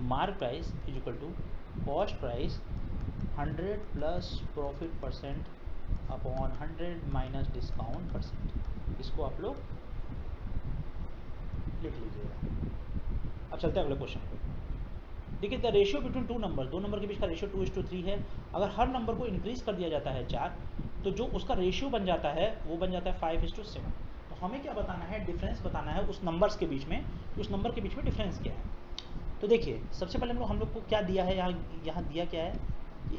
mark price is equal to cost price 100 plus profit percent upon 100 minus discount percent. इसको आप लोग लिख लीजिएगा। अब चलते हैं अगले क्वेश्चन पे। देखिए, the ratio between two number, दो नंबर के बीच का रेशियो 2:3 है। अगर हर नंबर को इंक्रीज कर दिया जाता है 4, तो जो उसका रेशियो बन जाता है वो बन जाता है 5:7। तो हमें क्या बताना है, डिफरेंस बताना है उस नंबर्स के बीच में, उस नंबर के बीच में डिफरेंस क्या है। तो देखिए, सबसे पहले हम लोग को क्या दिया है, यहाँ दिया क्या है,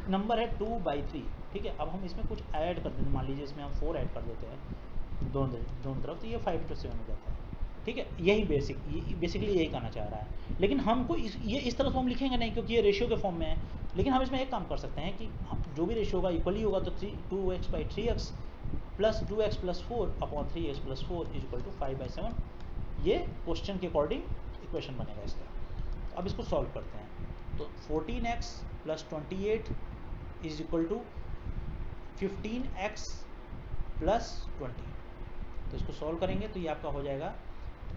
नंबर है 2/3, ठीक है। अब हम इसमें कुछ ऐड कर देते, मान लीजिए इसमें हम 4 ऐड कर देते हैं दोनों तरफ, तो ये 5:7 हो जाता है, ठीक है। यही बेसिकली यही कहना चाह रहा है। लेकिन हमको इस तरह से हम लिखेंगे नहीं, क्योंकि ये रेशियो के फॉर्म में है। लेकिन हम इसमें एक काम कर सकते हैं कि जो भी रेशियो होगा इक्वली होगा, तो 2x/3x plus 2x plus 4 upon 3x plus 4 is equal to 5/7। ये क्वेश्चन के अकॉर्डिंग इक्वेशन बनेगा इसका। अब इसको सॉल्व करते हैं। तो 14x plus 28 is equal to 15x plus 20। तो इसको सॉल्व करेंगे तो ये आपका हो जाएगा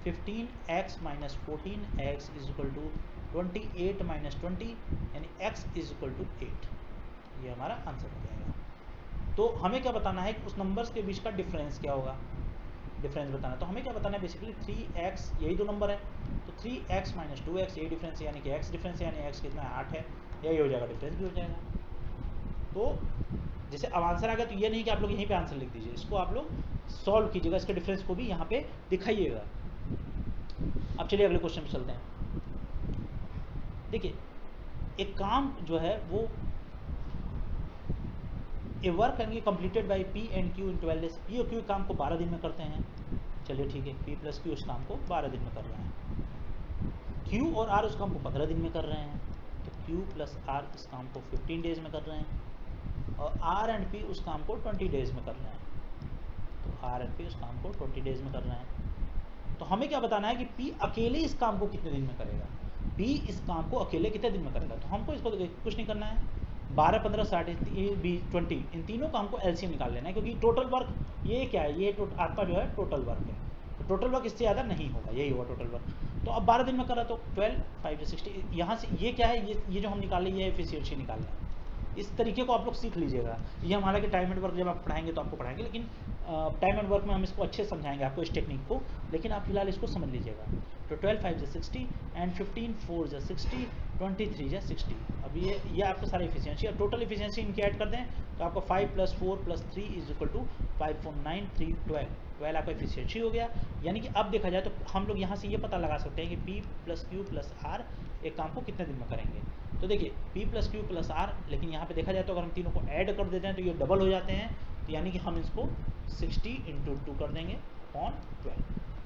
15x minus 14x is equal to 28 minus 20, यानी x इज इक्वल टू 8। ये हमारा आंसर हो जाएगा। तो हमें क्या बताना है कि उस नंबर्स के बीच का डिफरेंस क्या होगा, डिफरेंस बताना है। तो हमें क्या बताना है, बेसिकली 3x, यही दो नंबर है, तो 3x माइनस 2x यही डिफरेंस है, यानी कि x डिफरेंस है, यानी x कितना है 8 है, यही हो जाएगा, डिफरेंस भी हो जाएगा। तो जैसे अब आंसर आ गया, तो ये नहीं कि आप लोग यहीं पे आंसर लिख दीजिए, इसको आप लोग सॉल्व कीजिएगा, इसके डिफरेंस को भी यहाँ पे दिखाइएगा। अब चलिए अगले क्वेश्चन पे चलते हैं। देखिए, एक काम जो है वो a work can be completed by P and Q in 12 days. P और Q काम को 12 दिन में करते हैं। चलिए ठीक है, P प्लस Q उस काम को 12 दिन में कर रहे हैं। Q और R उस काम को 15 दिन में कर रहे हैं। तो Q प्लस R इस काम को 15 डेज में कर रहे हैं। और आर एंड पी उस काम को 20 डेज में करना है। तो आर एंड पी उस काम को 20 डेज में करना है। तो हमें क्या बताना है कि पी अकेले इस काम को कितने दिन में करेगा, पी इस काम को अकेले कितने दिन में करेगा। तो हमको इसको कुछ नहीं करना है, 12, 15, 60, 20, इन तीनों काम को एलसीएम निकाल लेना है, क्योंकि टोटल वर्क ये क्या है, ये आपका जो है टोटल वर्क है। तो टोटल वर्क इससे ज़्यादा नहीं होगा, यही होगा टोटल वर्क। तो अब 12 दिन में करा तो 12, 5 60, यहाँ से ये क्या है, ये जो हम निकाले ये एफिशिएंसी निकालना है। इस तरीके को आप लोग सीख लीजिएगा। ये हम हालांकि टाइम एंड वर्क जब आप पढ़ाएंगे तो आपको पढ़ाएंगे, लेकिन टाइम एंड वर्क में हम इसको अच्छे से समझाएंगे आपको इस टेक्निक को, लेकिन आप फिलहाल इसको समझ लीजिएगा। तो 12, 5 60 एंड 15, 4 60, 23 60। अब ये आपका सारा इफिशियंसी, और टोटल इफिशियंसी इनकी ऐड कर दें तो आपको 5 + 4 + 3 = 5, 4, 9, 3, 12 आपका इफिशियंसी हो गया। यानी कि अब देखा जाए तो हम लोग यहाँ से ये पता लगा सकते हैं कि P + Q + R एक काम को कितने दिन में करेंगे। तो देखिए P + Q + R, लेकिन यहाँ पे देखा जाए तो अगर हम तीनों को ऐड कर देते हैं तो ये डबल हो जाते हैं। तो यानी कि हम इसको 60 × 2 कर देंगे अपॉन 12।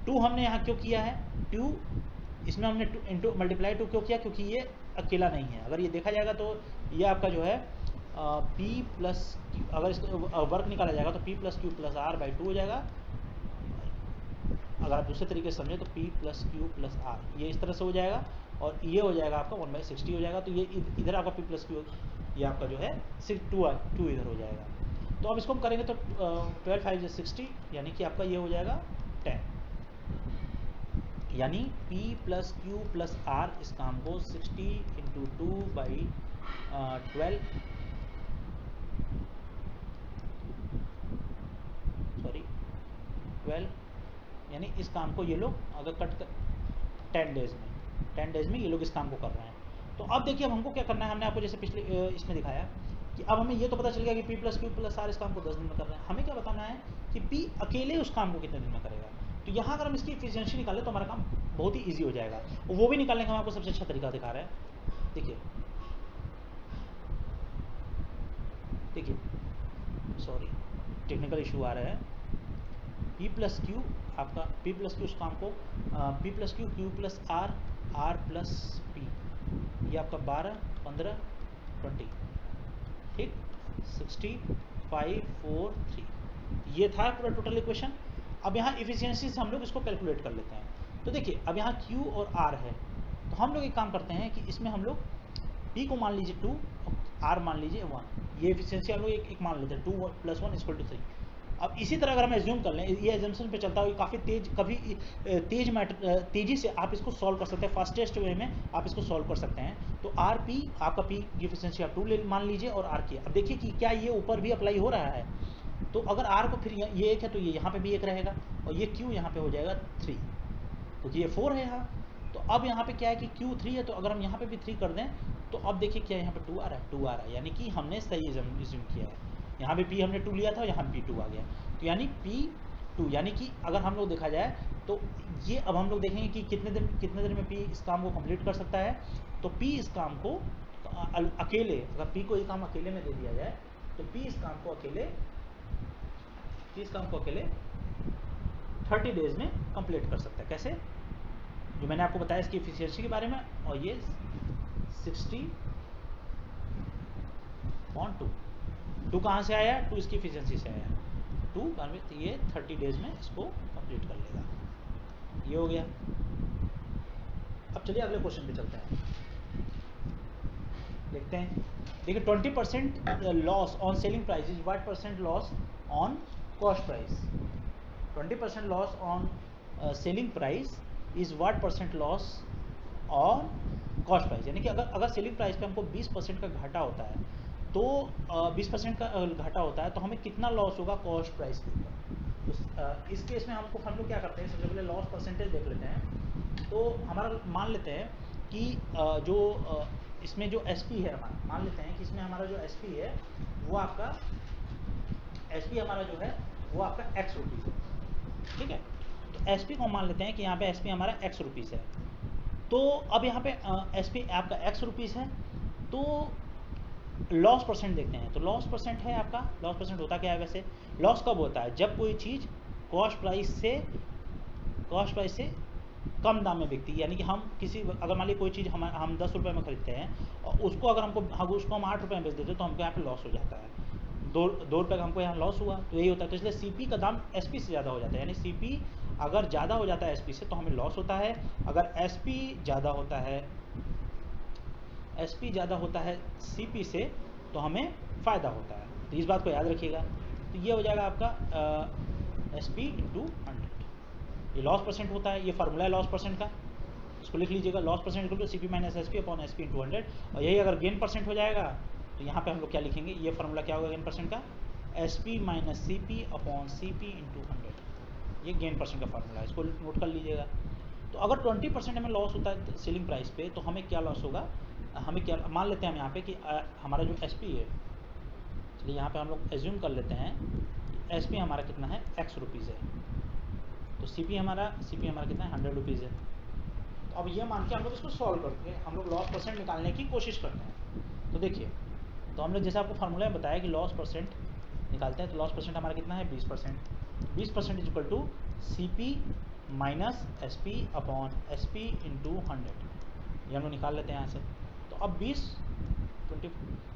2 हमने यहाँ क्यों किया है, 2 इसमें हमने 2 × मल्टीप्लाई 2 क्यों किया, क्योंकि ये अकेला नहीं है। अगर ये देखा जाएगा तो ये आपका जो है P + Q, अगर इसका वर्क निकाला जाएगा तो P + Q + R/2 हो जाएगा। अगर आप दूसरे तरीके से समझें तो P + Q + R ये इस तरह से हो जाएगा, और ये हो जाएगा आपका 1/60 हो जाएगा। तो ये इधर आपका P + Q, ये आपका जो है 2 इधर हो जाएगा। तो अब इसको हम करेंगे तो 12, 5 60, यानी कि आपका ये हो जाएगा 10। यानी P + Q + R इस काम को 60 × 2/12, सॉरी 12, यानी इस काम को ये लोग अगर कट कर 10 डेज में ये लोग इस काम को कर रहे हैं। तो अब देखिए अब हमको क्या करना है, हमने आपको जैसे पिछले इसमें दिखाया कि अब हमें ये तो पता चल गया कि P + Q + R इस काम को 10 दिन में कर रहे हैं। हमें क्या बताना है कि P अकेले उस काम को कितने दिन में करेगा। तो यहाँ अगर हम इसकी एफिशिएंसी निकालें तो हमारा काम बहुत ही ईजी हो जाएगा, और वो भी निकालने का हम आपको सबसे अच्छा तरीका दिखा रहे हैं। देखिए सॉरी टेक्निकल इशू आ रहा है। P + Q आपका P + Q उस काम को P + Q, Q + R, R + P, ये आपका 12, 15, 20, ठीक, 60, 5, 4, 3, ये था पूरा टोटल इक्वेशन। अब यहाँ इफिशियंसी से हम लोग इसको कैलकुलेट कर लेते हैं। तो देखिए अब यहाँ Q और R है, तो हम लोग एक काम करते हैं कि इसमें हम लोग P को मान लीजिए 2 और R मान लीजिए 1। ये एफिशिएंसी हम लोग एक मान लेते हैं, 2 + 1 = 3। अब इसी तरह अगर हम एज्यूम कर लें, ये एजम्पशन पे चलता है, काफ़ी तेज़ी से आप इसको सॉल्व कर सकते हैं, फास्टेस्ट वे में आप इसको सॉल्व कर सकते हैं। तो आर पी आपका P की एफिशिएंसी आप 2 मान लीजिए, और R की अब देखिए कि क्या ये ऊपर भी अप्लाई हो रहा है। तो अगर R को फिर ये 1 है तो ये यहाँ पे भी 1 रहेगा, और ये Q यहाँ पे हो जाएगा 3, क्योंकि ये 4 है यहाँ। तो अब यहाँ पे क्या है कि Q 3 है, तो अगर हम यहाँ पे भी 3 कर दें तो अब देखिए क्या यहाँ पे 2 आ रहा है, 2 आ रहा है, यानी कि हमने सही एज्यूम किया है। यहाँ पे P हमने 2 लिया था, यहाँ P 2 आ गया। तो यानी P2, यानी कि अगर हम लोग देखा जाए तो ये अब हम लोग देखेंगे कि कितने दिन में P इस काम को कंप्लीट कर सकता है। तो P इस काम को अकेले, अगर P को ये काम अकेले में दे दिया जाए तो P इस काम को अकेले 30 डेज में कंप्लीट कर सकता है। कैसे, जो मैंने आपको बताया इसकी एफिशिएंसी के बारे में, और ये 60/2 कहाँ से आया, 2 इसकी एफिशिएंसी से आया, 2 तो ये 30 डेज में इसको कंप्लीट कर लेगा। ये हो गया। अब चलिए अगले क्वेश्चन पे चलते हैं, देखते हैं। देखिए 20% loss on selling price is what percent loss on cost price. 20% loss on selling price is what percent loss on cost price. यानी कि अगर सेलिंग प्राइस पे हमको 20% का घाटा होता है, तो 20% का घाटा होता है तो हमें कितना लॉस होगा कॉस्ट प्राइस के ऊपर। तो इस केस में हम लोग क्या करते हैं, सबसे पहले लॉस परसेंटेज देख लेते हैं। तो हमारा मान लेते हैं कि इसमें जो SP है हमारा, मान लेते हैं कि इसमें हमारा जो SP है वो आपका SP हमारा जो है वो आपका X रुपीज़ है, ठीक है। तो SP को मान लेते हैं कि यहाँ पे SP हमारा X रुपीज़ है। तो अब यहाँ पे SP आपका X रुपीज़ है। तो लॉस परसेंट देखते हैं। तो लॉस परसेंट है आपका, लॉस परसेंट होता क्या है वैसे, लॉस कब होता है, जब कोई चीज़ कॉस्ट प्राइस से कम दाम में बिकती है। यानी कि हम अगर मान लीजिए कोई चीज़ हम 10 रुपये में खरीदते हैं और उसको हम 8 रुपये में बेच देते हैं तो हमको यहाँ पे लॉस हो जाता है। ₹2 का हमको यहाँ लॉस हुआ, तो यही होता है। तो इसलिए सीपी का दाम एसपी से ज़्यादा हो जाता है, यानी सीपी अगर ज़्यादा हो जाता है एसपी से तो हमें लॉस होता है, अगर एसपी ज़्यादा होता है सीपी से तो हमें फ़ायदा होता है। तो इस बात को याद रखिएगा। तो ये हो जाएगा आपका एसपी इंटू 100, ये लॉस परसेंट होता है, ये फार्मूला है लॉस परसेंट का, इसको लिख लीजिएगा। Loss percent equal to CP minus SP upon SP into 100। और यही अगर गेन परसेंट हो जाएगा तो यहाँ पे हम लोग क्या लिखेंगे, ये फार्मूला क्या होगा गेन परसेंट का, SP minus CP upon CP into 100, ये गेन परसेंट का फार्मूला है, इसको नोट कर लीजिएगा। तो अगर 20% हमें लॉस होता है सेलिंग प्राइस पे तो हमें क्या लॉस होगा, हमें क्या मान लेते हैं हम यहाँ पे कि हमारा जो एसपी है, चलिए यहाँ पे हम लोग एज्यूम कर लेते हैं एसपी हमारा कितना है एक्स रुपीज़ है, तो सीपी हमारा कितना है 100 रुपीज़ है। तो अब ये मान के हम लोग इसको सॉल्व करते हैं, हम लोग लॉस परसेंट निकालने की कोशिश करते हैं। तो देखिए, तो हम लोग जैसे आपको फार्मूला में बताया कि लॉस परसेंट निकालते हैं, तो लॉस परसेंट हमारा कितना है 20%। 20% is equal to C P minus S P upon S P into 100, ये हम लोग निकाल लेते हैं यहाँ से। तो अब 20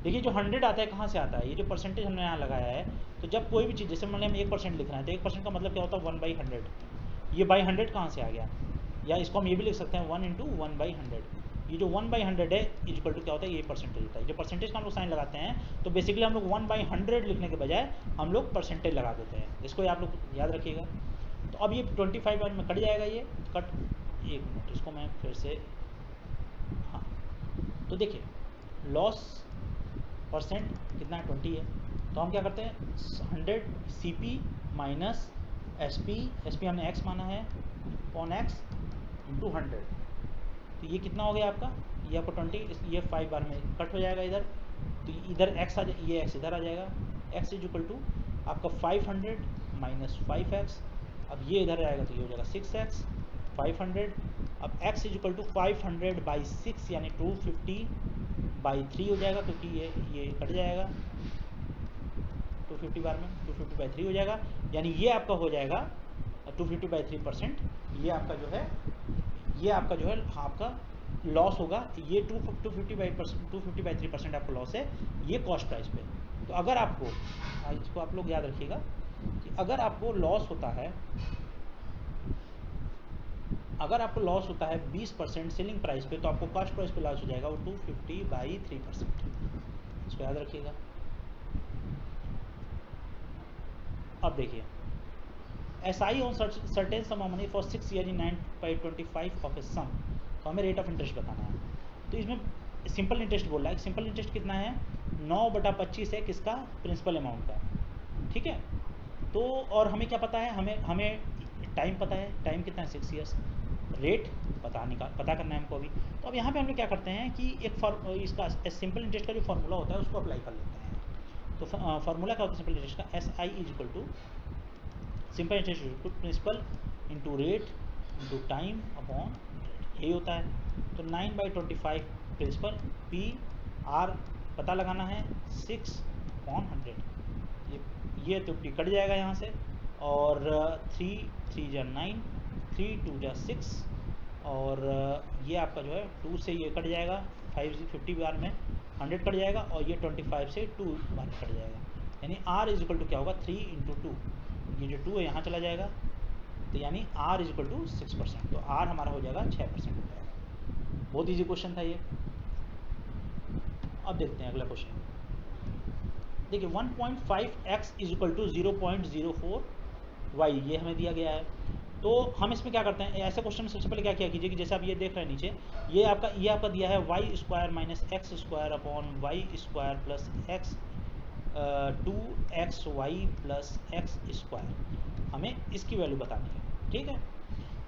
देखिए जो 100 आता है कहाँ से आता है, ये जो परसेंटेज हमने यहाँ लगाया है, तो जब कोई भी चीज़, जैसे मान लिया हम 1% लिख रहे हैं तो 1% का मतलब क्या होता है 1/100, ये बाई 100 कहाँ से आ गया, या इसको हम ये भी लिख सकते हैं 1 इंटू 1/100। ये जो 1/100 है इक्वल टू क्या होता है, ये परसेंटेज होता है। जो परसेंटेज का हम लोग साइन लगाते हैं तो बेसिकली हम लोग 1/100 लिखने के बजाय हम लोग परसेंटेज लगा देते हैं, इसको आप लोग याद रखिएगा। तो अब ये 25 बार में कट जाएगा, ये कट, एक मिनट इसको मैं फिर से, हाँ तो देखिए लॉस परसेंट कितना है 20 है, तो हम क्या करते हैं 100 C P minus S P हमने एक्स माना है अपॉन एक्स इंटू 100, तो ये कितना हो गया आपका, ये आपको 20, ये 5 बार में कट हो जाएगा इधर, तो इधर एक्स ये एक्स इधर आ जाएगा, एक्स इज इक्वल टू आपका 500 माइनस 5x, अब ये इधर आएगा तो ये हो जाएगा 6x 500, अब x इज इक्वल टू 500/6 यानी 250/3 हो जाएगा, क्योंकि ये कट जाएगा 250 बार में, 250/3 हो जाएगा, यानी ये आपका हो जाएगा 250/3%। ये आपका जो है आपका लॉस होगा, ये 250/3% आपको लॉस है, ये कॉस्ट प्राइस पे। तो अगर आपको, इसको आप लोग याद रखिएगा कि अगर आपको लॉस होता है 20% सेलिंग प्राइस पे, तो आपको कॉस्ट प्राइस पे लॉस हो जाएगा वो 250/3%, इसको याद रखिएगा। अब देखिए SI on certain sum of money for 6 year in 9/25 of a sum, तो हमें रेट ऑफ इंटरेस्ट बताना है। तो इसमें सिंपल इंटरेस्ट बोल रहा है, सिंपल इंटरेस्ट कितना है 9/25 है किसका, प्रिंसिपल अमाउंट का, ठीक है। तो और हमें क्या पता है, हमें टाइम पता है, टाइम कितना है 6 ईयर्स, रेट पता करना है हमको अभी। तो अब यहाँ पे हम लोग क्या करते हैं कि इसका सिंपल इंटरेस्ट का जो फार्मूला होता है उसको अप्लाई कर लेते हैं। तो फार्मूला क्या होता है सिंपल इंटरेस्ट का, SI is equal to simple interest equal principal into rate into time upon rate, यही होता है। तो 9/25 प्रिंसिपल, पी आर पता लगाना है 6/100, ये तो टी कट जाएगा यहाँ से, और 3 3 जा 9, 3 2 जा 6, और ये आपका जो है 2 से ये कट जाएगा, 50 बार में 100 कट जाएगा, और ये 25 से 2 बार में कट जाएगा, यानी R इज इक्वल टू क्या होगा 3 इंटू 2, ये जो 2 है यहाँ चला जाएगा, तो यानी R इज इक्वल टू 6%, तो R हमारा हो जाएगा 6% हो जाएगा। बहुत ईजी क्वेश्चन था ये। अब देखते हैं अगला क्वेश्चन, देखिए 1.5x is equal to 0.04y, ये हमें दिया गया है। तो हम इसमें क्या करते हैं, ऐसे क्वेश्चन में सबसे पहले क्या किया कीजिए कि जैसे आप ये देख रहे हैं नीचे, ये आपका दिया है y² minus x² upon y² plus x 2xy plus x², हमें इसकी वैल्यू बतानी है, ठीक है।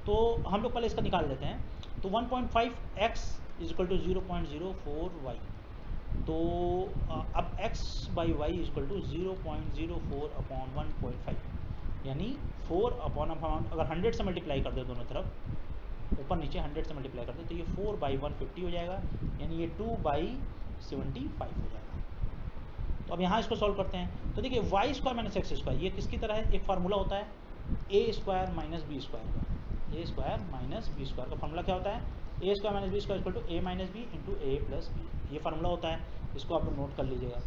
तो हम लोग पहले इसका निकाल लेते हैं। तो 1.5x is equal to 0.04y, तो अब x/y is equal to 0.04 upon 1.5, यानी 4 अपॉन, अब हम अगर 100 से मल्टीप्लाई कर दे दोनों तरफ, ऊपर नीचे 100 से मल्टीप्लाई कर दे तो ये 4/150 हो जाएगा, यानी ये 2/75 हो जाएगा। तो अब यहाँ इसको सॉल्व करते हैं। तो देखिए y² माइनस x², ये किसकी तरह है, एक फार्मूला होता है a² माइनस b² का, a² माइनस b² का फार्मूला क्या होता है, a² minus b² equal to a minus B into a plus B, ये फार्मूला होता है, इसको आप लोग नोट कर लीजिएगा।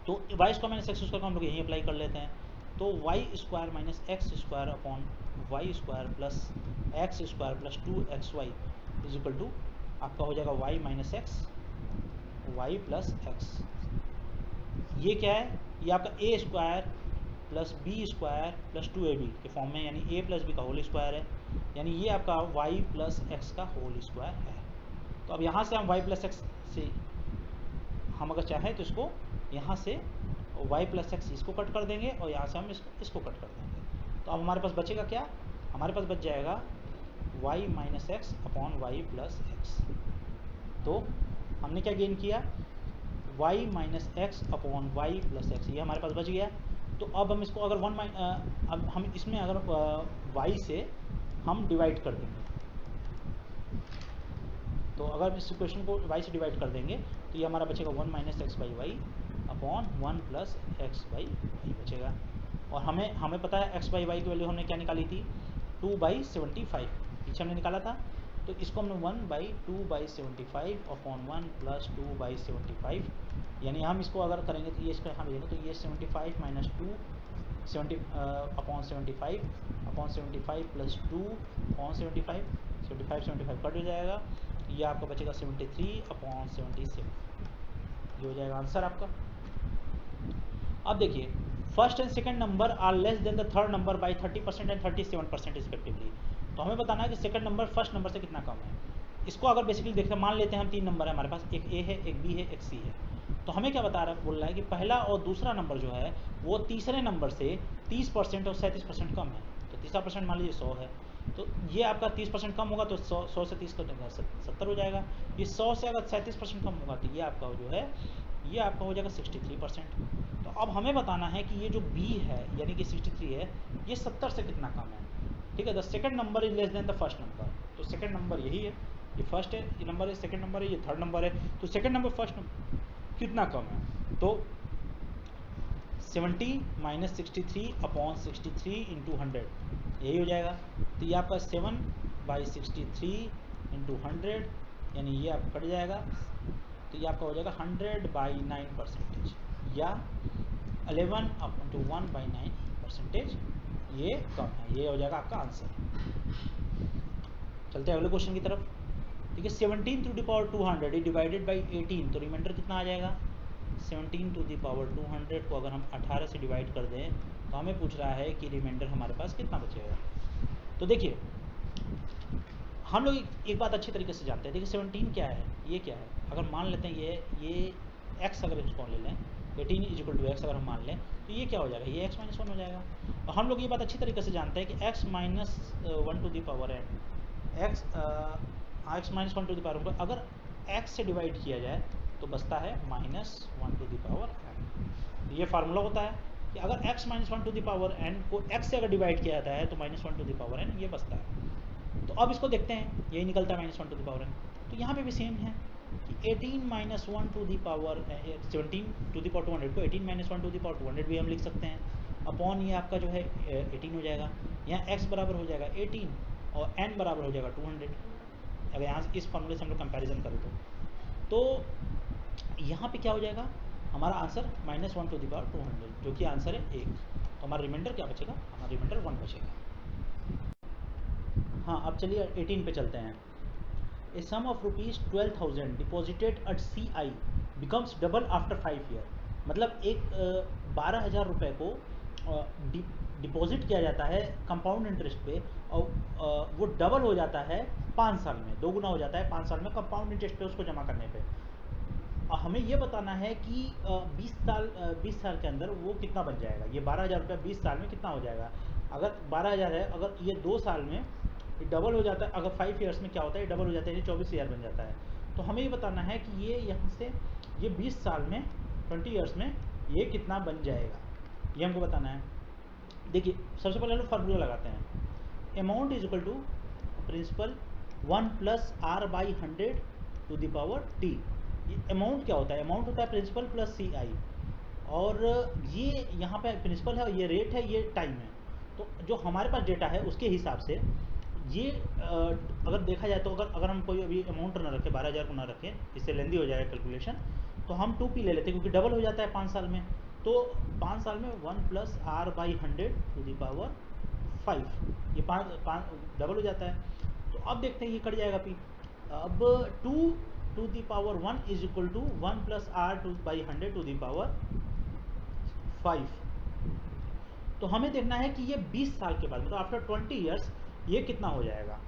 तो Y square minus X square को हम लोग यहीं अप्लाई कर लेते हैं। तो Y square minus X square upon Y square plus X square plus 2xy is equal to आपका हो जाएगा Y minus X Y plus X. ये क्या है, ये आपका ए square plus B square plus 2ab के फॉर्म में, यानी a प्लस बी का होल स्क्वायर है, यानी ये आपका y प्लस एक्स का होल स्क्वायर है। तो अब यहाँ से हम y प्लस एक्स से हम अगर चाहें तो इसको यहाँ से y प्लस एक्स इसको कट कर देंगे और यहाँ से हम इसको कट कर देंगे। तो अब हमारे पास बचेगा क्या, हमारे पास बच जाएगा y minus X upon Y plus X. तो हमने क्या गेन किया, y minus X upon Y plus X, ये हमारे पास बच गया। तो अब हम इसको अगर अब हम इसमें अगर y से हम डिवाइड कर देंगे, तो अगर इस इक्वेशन को y से डिवाइड कर देंगे तो ये हमारा बचेगा 1 minus X by Y upon 1 plus X by Y बचेगा। और हमें पता है x बाई वाई की वैल्यू हमने क्या निकाली थी, 2/75 पीछे हमने निकाला था। तो इसको हमने 1/2/75 अपॉन 1 प्लस 2/75, यानी हम इसको अगर करेंगे तो ये इसका यहाँ मिलेगा, तो ये 75 minus 2 70 upon 75 plus 2 upon 75 cut हो जाएगा, ये आपका बचेगा 73 अपॉन 77, ये हो जाएगा आंसर आपका। अब देखिए, first and second number are less than the third number by 30% and 37% respectively. तो हमें बताना है कि सेकंड नंबर फर्स्ट नंबर से कितना कम है। इसको अगर बेसिकली देखते हैं, मान लेते हैं हम 3 नंबर है हमारे पास, एक ए है, एक बी है, एक सी है। तो हमें क्या बता रहा है, बोल रहा है कि पहला और दूसरा नंबर जो है वो तीसरे नंबर से 30% और 37% कम है। तो तीसरा परसेंट मान लीजिए 100 है, तो ये आपका 30% कम होगा तो 100 से 30 कटेगा 70 हो जाएगा। ये 100 से अगर 37% कम होगा तो ये आपका जो है ये आपका हो जाएगा 63%। तो अब हमें बताना है कि ये जो बी है यानी कि 63 है, ये 70 से कितना कम है। ठीक है, the second number is less than the first number. तो सेकंड नंबर यही है, ये फर्स्ट है, ये नंबर है, सेकंड नंबर है, ये थर्ड नंबर है। तो सेकंड नंबर फर्स्ट नंबर कितना कम है, तो 70 माइनस 63 अपॉन 63 इंटू 100 यही हो जाएगा। तो ये आपका 7/63 इंटू 100, यानी ये आप कट जाएगा, तो ये आपका हो जाएगा 100/9%, या 11/1/9%, ये कम है, ये हो जाएगा आपका आंसर। चलते हैं अगले क्वेश्चन की तरफ। ठीक है, 17 to the power 200 is divided by 18, तो रिमाइंडर कितना आ जाएगा, 17 टू द पावर 200 को अगर हम 18 से डिवाइड कर दें तो हमें पूछ रहा है कि रिमाइंडर हमारे पास कितना बचेगा। तो देखिए, हम लोग एक बात अच्छी तरीके से जानते हैं। देखिए 17 क्या है, ये क्या है, अगर मान लेते हैं ये x, अगर इसको ले लें 18 इज इक्वल टू एक्स अगर हम मान लें तो ये क्या हो जाएगा, ये x माइनस 1 हो जाएगा। और हम लोग ये बात अच्छी तरीके से जानते हैं कि x minus 1 to the power n, x minus 1 to the power, अगर x से डिवाइड किया जाए तो बचता है -1 टू द पावर n। ये फार्मूला होता है कि अगर x minus 1 to the power n को x से अगर डिवाइड किया जाता है तो -1 टू द पावर n ये बचता है। तो अब इसको देखते हैं, यही निकलता है -1 टू द पावर n। तो यहाँ पे भी सेम है कि 18 minus 1 to the power 17 to the power 200 को 18 माइनस 1 टू द पावर 200 भी हम लिख सकते हैं, अपॉन ये आपका जो है 18 हो जाएगा। यहाँ x बराबर हो जाएगा 18 और n बराबर हो जाएगा 200, अगर यहाँ से इस फॉर्मूले से हम लोग कंपेरिजन करें तो यहाँ पे क्या हो जाएगा, हमारा आंसर -1 टू द पावर 200 जो कि आंसर है 1। तो हमारा रिमाइंडर क्या बचेगा, हमारा रिमाइंडर 1 बचेगा। हाँ, अब चलिए 18 पे चलते हैं। A sum of ₹12,000 deposited at CI becomes double after 5 year. मतलब एक 12,000 रुपये को डिपॉजिट किया जाता है कंपाउंड इंटरेस्ट पे, और वो डबल हो जाता है 5 साल में, दोगुना हो जाता है 5 साल में कंपाउंड इंटरेस्ट पे उसको जमा करने पे। और हमें ये बताना है कि 20 साल के अंदर वो कितना बन जाएगा, ये 12,000 रुपये 20 साल में कितना हो जाएगा। अगर 12,000 है, अगर ये 2 साल में डबल हो जाता है, अगर 5 ईयर्स में क्या होता है, ये डबल हो जाता है, ये 24,000 बन जाता है। तो हमें ये बताना है कि ये यहाँ से ये 20 साल में 20 ईयर्स में ये कितना बन जाएगा, ये हमको बताना है। देखिए सबसे पहले हम लोग फार्मूला लगाते हैं, amount is equal to principal 1 plus r/100 to the power t। ये अमाउंट क्या होता है, अमाउंट होता है प्रिंसिपल प्लस CI, और ये यहाँ पे प्रिंसिपल है और ये रेट है, ये टाइम है। तो जो हमारे पास डेटा है उसके हिसाब से ये अगर देखा जाए तो अगर हम कोई अभी अमाउंट ना रखें, 12,000 को ना रखें, इससे लेंदी हो जाएगा कैलकुलेशन, तो हम 2p ले लेते हैं क्योंकि डबल हो जाता है 5 साल में। तो 5 साल में 1+r/100 ये 5 डबल हो जाता है। तो अब देखते हैं ये कट जाएगा p। अब 2 to the power 1 is equal to 1+r/100 तो हमें देखना है कि ये 20 साल के बाद, मतलब आफ्टर 20 ईयर्स ये कितना हो जाएगा।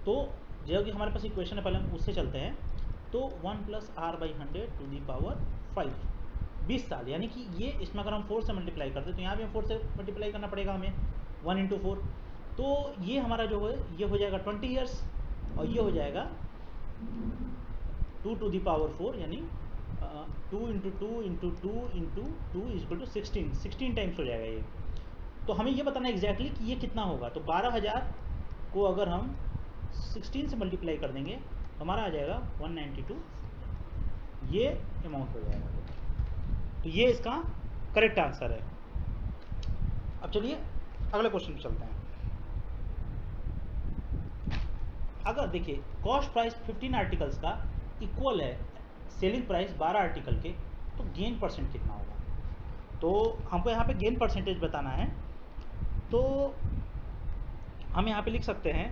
तो जो कि हमारे पास इक्वेशन है, पहले हम उससे चलते हैं। तो 1+r/100 20 साल, यानी कि ये इसमें अगर हम 4 से मल्टीप्लाई करते तो यहाँ भी हम 4 से मल्टीप्लाई करना पड़ेगा हमें, 1 × 4। तो ये हमारा जो है ये हो जाएगा 20 ईयर्स, और ये हो जाएगा 2 to the power 4, यानी 2 × 2 × 2 × 2 इज इक्वल टू 16 टाइम्स हो जाएगा ये। तो हमें ये बताना है एग्जैक्टली कि ये कितना होगा। तो 12,000 को अगर हम 16 से मल्टीप्लाई कर देंगे तो हमारा आ जाएगा 192, ये अमाउंट हो जाएगा। तो ये इसका करेक्ट आंसर है। अब चलिए अगले क्वेश्चन पे चलते हैं। अगर देखिए कॉस्ट प्राइस 15 आर्टिकल्स का इक्वल है सेलिंग प्राइस 12 आर्टिकल के, तो गेन परसेंट कितना होगा। तो हमको यहाँ पे गेन परसेंटेज बताना है। तो हम यहाँ पे लिख सकते हैं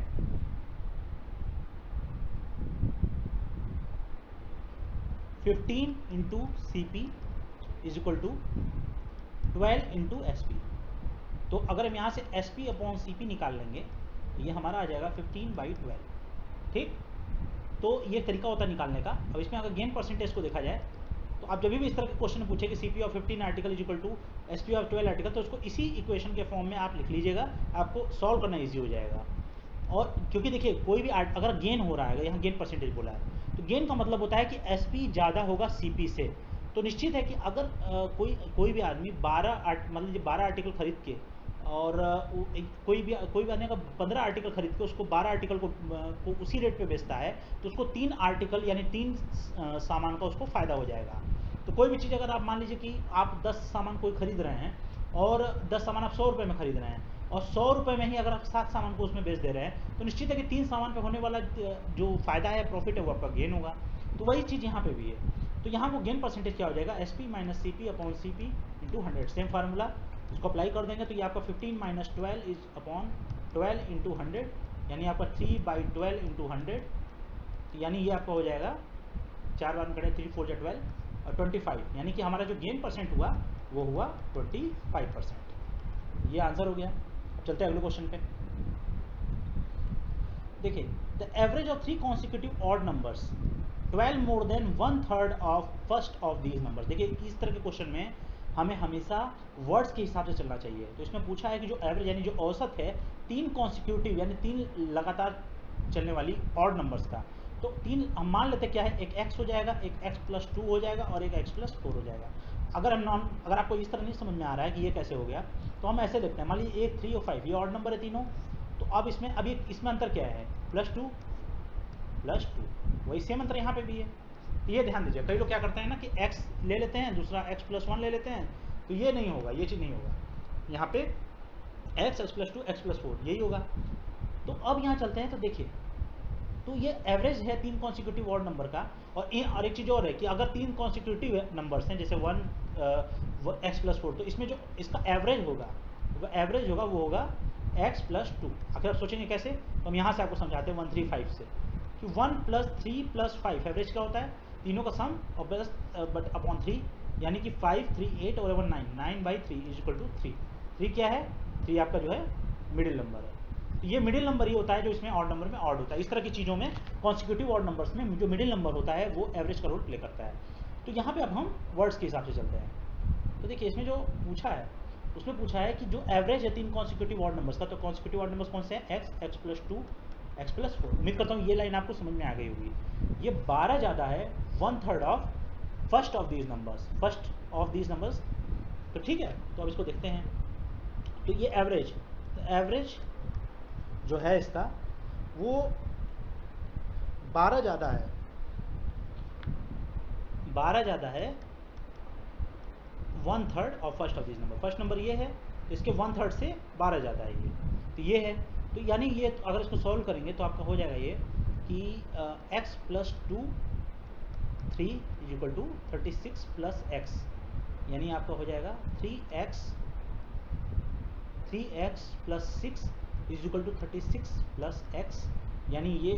15 × CP is equal to 12 × SP। तो अगर हम यहाँ से SP/CP निकाल लेंगे तो ये हमारा आ जाएगा 15/12, ठीक। तो ये तरीका होता है निकालने का। अब इसमें अगर गेन परसेंटेज को देखा जाए तो आप जब भी इस तरह के क्वेश्चन पूछे कि CP of 15 article is equal to SP of 12 article, तो उसको इसी इक्वेशन के फॉर्म में आप लिख लीजिएगा, आपको सॉल्व करना ईजी हो जाएगा। और क्योंकि देखिए कोई भी अगर गेन हो रहा है, यहाँ गेन परसेंटेज बोला है, तो गेन का मतलब होता है कि SP ज़्यादा होगा CP से। तो निश्चित है कि अगर कोई भी आदमी 12 आर्टिकल खरीद के, और कोई भी आदमी अगर 15 आर्टिकल खरीद के उसको 12 आर्टिकल को उसी रेट पे बेचता है, तो उसको 3 आर्टिकल यानी 3 सामान का उसको फ़ायदा हो जाएगा। तो कोई भी चीज़ अगर आप मान लीजिए कि आप 10 सामान कोई खरीद रहे हैं, और 10 सामान आप 100 रुपये में खरीद रहे हैं, और 100 रुपये में ही अगर आप 7 सामान को उसमें बेच दे रहे हैं, तो निश्चित है कि 3 सामान पे होने वाला जो फ़ायदा है, प्रॉफिट है, वो आपका गेन होगा। तो वही चीज़ यहाँ पे भी है। तो यहाँ वो गेन परसेंटेज क्या हो जाएगा, SP - CP/CP × 100, सेम फार्मूला, उसको अप्लाई कर देंगे तो ये आपका 15 - 12 इज अपॉन 12 × 100, यानी आपका 3/12 × 100, यानी ये आपका हो जाएगा 4 बार में करें 3 × 4 = 12 और 25, यानी कि हमारा जो गेन परसेंट हुआ वो हुआ 25%। ये आंसर हो गया। अब चलते हैं अगले क्वेश्चन पे। देखिए the average of 3 consecutive odd numbers 12 more than 1/3 of first of these numbers. देखिए इस तरह के क्वेश्चन में हमें हमेशा वर्ड्स के हिसाब से चलना चाहिए। तो इसमें पूछा है कि जो एवरेज यानी जो औसत है 3 कॉन्सिक्यूटिव यानी 3 लगातार चलने वाली ऑड नंबर्स का, तो 3 हम मान लेते क्या है, एक x हो जाएगा, एक x+2 हो जाएगा और एक x+4 हो जाएगा। अगर आपको इस तरह नहीं समझ में आ रहा है कि ये कैसे हो गया, तो हम ऐसे देखते हैं। मान लीजिए 1, 3 और 5 ये ऑड नंबर है तीनों। तो अब इसमें इसमें अंतर क्या है, +2 वही सेम अंतर यहाँ पे भी है। तो ये ध्यान दीजिए, कई लोग क्या करते हैं ना कि x ले लेते हैं, दूसरा x+1 ले लेते हैं, तो ये नहीं होगा, ये चीज़ नहीं होगा। यहाँ पे x, x+2, x+4 यही होगा। तो अब यहाँ चलते हैं तो देखिए, तो ये एवरेज है 3 कॉन्सिक्यूटिव ऑड नंबर का। और एक चीज़ और है कि अगर 3 कॉन्सिक्यूटिव नंबर्स हैं जैसे 1 x+4, तो इसमें जो इसका एवरेज होगा वो होगा x+2। आखिर आप सोचेंगे कैसे, तो हम यहाँ से आपको समझाते हैं 1, 3, 5 से कि 1 + 3 + 5 एवरेज क्या होता है, तीनों का सम और बस बट अपॉन 3, यानी कि 5, 3, 8 और 1, 9, 9/3 इज इक्वल टू 3। 3 क्या है, 3 आपका जो है मिडिल नंबर है। तो ये मिडिल नंबर ही होता है जो इसमें ऑड नंबर में ऑड होता है। इस तरह की चीज़ों में कॉन्सिक्यूटिव ऑड नंबर्स में जो मिडिल नंबर होता है वो एवरेज का रोल प्ले करता है। तो यहाँ पे अब हम वर्ड्स के हिसाब से चलते हैं। तो देखिए इसमें जो पूछा है उसमें पूछा है कि जो एवरेज है 3 कॉन्सिक्यूटिव ऑड नंबर्स का, तो कॉन्सिक्यूटिव ऑड नंबर्स कौन से हैं, x, x+2, x+4। उम्मीद करता हूँ ये लाइन आपको समझ में आ गई होगी। ये 12 ज़्यादा है 1/3 of first of these numbers. तो ठीक है, तो अब इसको देखते हैं। तो ये एवरेज जो है इसका वो 12 ज़्यादा है 1/3 of first of this number. First number ये है, इसके 1/3 से 12 ज़्यादा है ये, तो ये है। तो यानी ये अगर इसको सॉल्व करेंगे तो आपका हो जाएगा ये कि x plus 2 3 is equal to 36 plus X, यानी आपका हो जाएगा 3x plus 6 is equal to 36 plus X, यानी ये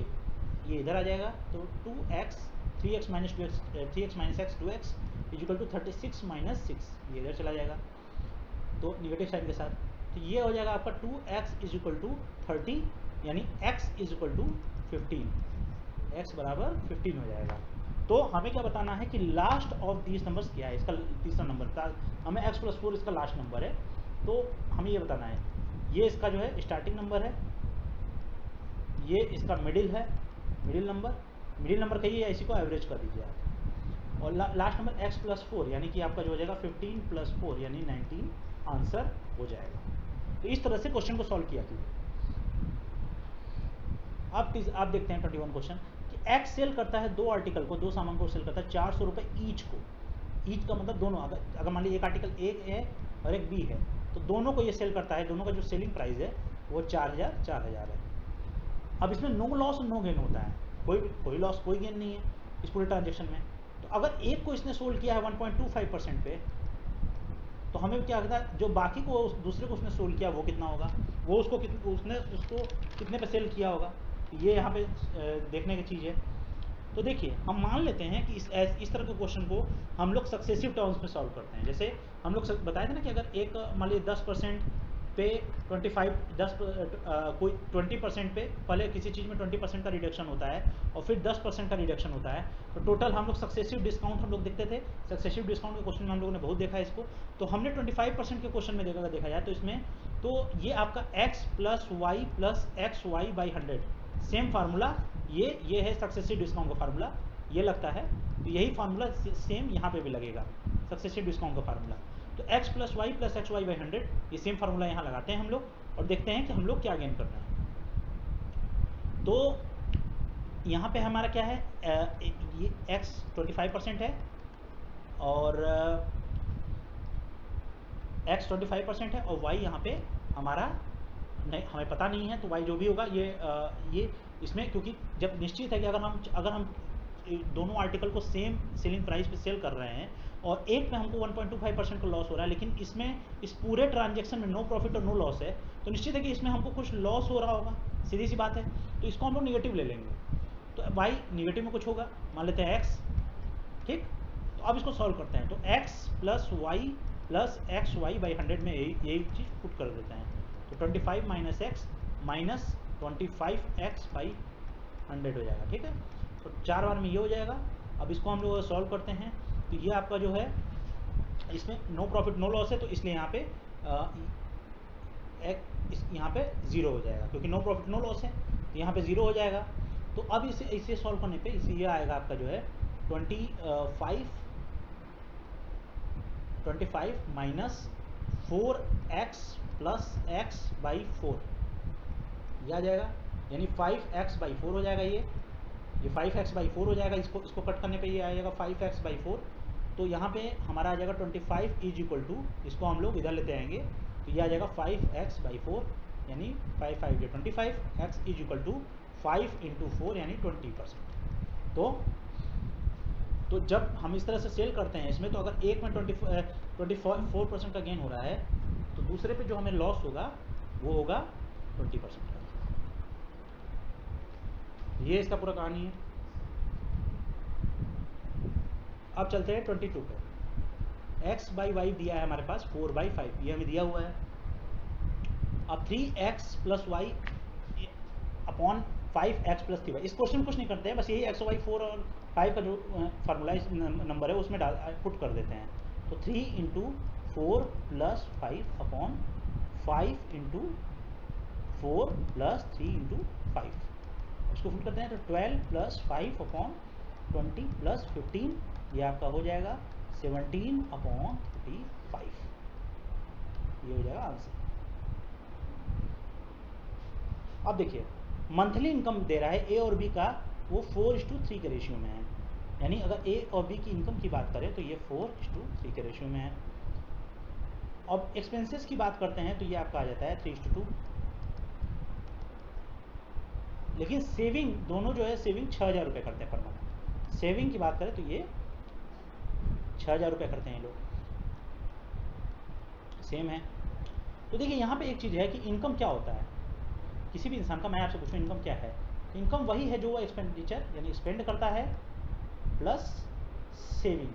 इधर आ जाएगा। तो 2x 3x minus 2x 3x minus X 2x is equal to 36 minus 6, ये इधर चला जाएगा तो निगेटिव साइन के साथ। तो ये हो जाएगा आपका 2x इज इक्वल टू 30, यानी x is equal to 15, x बराबर 15 हो जाएगा। तो हमें क्या बताना है कि लास्ट ऑफ दीज नंबर्स क्या है, इसका तीसरा नंबर था हमें x प्लस 4 इसका लास्ट नंबर है, तो हमें ये बताना है ये इसका जो है स्टार्टिंग नंबर है, ये इसका मिडिल है, मिडिल नंबर कहिए या इसी को एवरेज कर दीजिए आप, और लास्ट नंबर x प्लस 4, यानी कि आपका जो हो जाएगा 15 प्लस 4 यानी 19 आंसर हो जाएगा। तो इस तरह से क्वेश्चन को सॉल्व किया कीजिए। आप देखते हैं 21 क्वेश्चन कि x सेल करता है दो आर्टिकल को, दो सामान को सेल करता है 400 रुपये ईच को। ईच का मतलब दोनों, अगर मान लीजिए एक आर्टिकल एक है और एक बी है, तो दोनों को ये सेल करता है, दोनों का जो सेलिंग प्राइस है वो 4000 है। अब इसमें नो लॉस और नो गेन होता है, कोई लॉस कोई गेन नहीं है इस पूरे ट्रांजेक्शन में। तो अगर एक को इसने सोल्ड किया है 1.25% पे, तो हमें क्या होता है जो बाकी को दूसरे को उसने सोल्ड किया वो कितना होगा, वो उसको कितने पे सेल किया होगा, ये यहाँ पे देखने की चीज़ है। तो देखिए हम मान लेते हैं कि इस तरह के क्वेश्चन को हम लोग सक्सेसिव टर्म्स में सॉल्व करते हैं। जैसे हम लोग बताए थे ना कि अगर एक मान लीजिए 10% पे कोई 20% पे पहले किसी चीज़ में 20% का रिडक्शन होता है और फिर 10% का रिडक्शन होता है, तो टोटल हम लोग सक्सेसिव डिस्काउंट हम लोग देखते थे। सक्सेसिव डिस्काउंट के क्वेश्चन में हम लोगों ने बहुत देखा है इसको। तो हमने 25% के क्वेश्चन में देखा जाए तो इसमें तो ये आपका x plus Y plus X Y by 100, same formula ये है सक्सेसिव डिस्काउंट का फार्मूला, ये लगता है। तो यही फार्मूला सेम यहाँ पे भी लगेगा, सक्सेसिव डिस्काउंट का फार्मूला। तो x plus Y plus X Y by 100, ये सेम फार्मूला यहाँ लगाते हैं हम लोग और देखते हैं कि हम लोग क्या गेन करना है। तो यहाँ पे हमारा क्या है, ये x 25% है और x 25% है और y यहाँ पे हमारा नहीं, हमें पता नहीं है। तो y जो भी होगा ये इसमें, क्योंकि जब निश्चित है कि अगर हम दोनों आर्टिकल को सेम सेलिंग प्राइस पे सेल कर रहे हैं और एक में हमको 1.25% का लॉस हो रहा है, लेकिन इसमें इस पूरे ट्रांजेक्शन में नो प्रॉफिट और नो लॉस है, तो निश्चित है कि इसमें हमको कुछ लॉस हो रहा होगा, सीधी सी बात है। तो इसको हम लोग निगेटिव ले लेंगे। तो y निगेटिव में कुछ होगा, मान लेते हैं x, ठीक। तो अब इसको सॉल्व करते हैं। तो x plus Y plus X Y by 100 में यही चीज़ पुट कर देते हैं। तो 25 minus x minus 25x by 100 हो जाएगा, ठीक है। तो 4 बार में ये हो जाएगा। अब इसको हम लोग सॉल्व करते हैं तो ये आपका जो है इसमें नो प्रॉफिट नो लॉस है, तो इसलिए यहाँ पे यहाँ पे 0 हो जाएगा, क्योंकि नो प्रॉफिट नो लॉस है तो यहाँ पे 0 हो जाएगा। तो अब इसे सॉल्व करने पे इसे ये आएगा आपका जो है 25 minus 4x plus X by 4, यह आ जाएगा, यानी 5x बाई 4 हो जाएगा। ये 5x बाई 4 हो जाएगा। इसको कट करने पे ये आ जाएगा 5x बाई 4। तो यहाँ पे हमारा आ जाएगा 25 इज इक्वल टू, इसको हम लोग इधर लेते आएंगे तो ये आ जाएगा 5x बाई 4, यानी 5 5 25, x is equal to 5 into 4 यानी 20%। तो जब हम इस तरह से सेल करते हैं इसमें, तो अगर एक में 24% का गेन हो रहा है, तो दूसरे पे जो हमें लॉस होगा वो होगा 20% का। ये इसका पूरा कहानी है। अब चलते हैं 22 पे। x बाई वाई दिया है हमारे पास 4/5, ये हमें दिया हुआ है। अब 3x plus Y upon 5x plus 3y, इस क्वेश्चन में कुछ नहीं करते हैं, बस यही x वाई 4 और 5 का जो फार्मूला नंबर है उसमें पुट कर देते हैं। तो 3 into 4 plus 5 upon 5 into 4 plus 3 into 5, इसको पुट करते हैं तो 12 प्लस 5 अपॉन 20 प्लस 15, ये आपका हो जाएगा 17 अपॉन 35, ये हो जाएगा आंसर। अब देखिए मंथली इनकम दे रहा है ए और बी का, वो 4:3 के रेशियो में है, यानी अगर ए और बी की इनकम की बात करें तो ये 4:3 के रेशियो में है। अब एक्सपेंसेस की बात करते हैं तो ये आपका आ जाता है 3:2। लेकिन सेविंग दोनों जो है सेविंग 6,000 रुपये करते हैं पर मंथ। सेविंग की बात करें तो ये 6,000 रुपये करते हैं लोग, सेम है। तो देखिए यहाँ पे एक चीज़ है कि इनकम क्या होता है किसी भी इंसान का, मैं आपसे पूछूँ इनकम क्या है। इनकम वही है जो वो एक्सपेंडिचर यानी स्पेंड करता है प्लस सेविंग,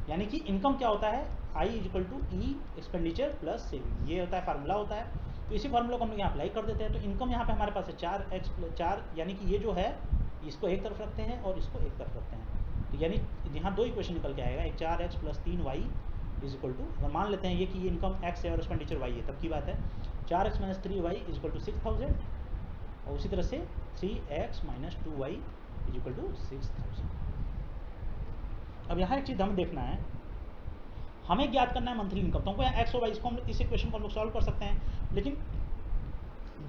यानी कि इनकम क्या होता है I equal to E expenditure plus saving, ये होता है फार्मूला होता है। तो इसी फार्मूला को हम लोग यहाँ अप्लाई कर देते हैं। तो इनकम यहाँ पे हमारे पास है 4x+4, यानी कि ये जो है इसको एक तरफ रखते हैं और इसको एक तरफ रखते हैं। तो यानी यहाँ दो इक्वेशन निकल के आएगा, एक 4x + 3y is equal to, अगर मान लेते हैं ये कि ये इनकम x है और एक्सपेंडिचर y है, तब की बात है 4x - 3y is equal to 6,000, और उसी तरह से 3x - 2y is equal to 6,000। अब यहाँ एक चीज़ हमें देखना है, हमें ज्ञात करना है मंथली इनकम। तो हमको यहाँ एक्स और वाई, इसको हम इस इक्वेशन को हम लोग सॉल्व कर सकते हैं, लेकिन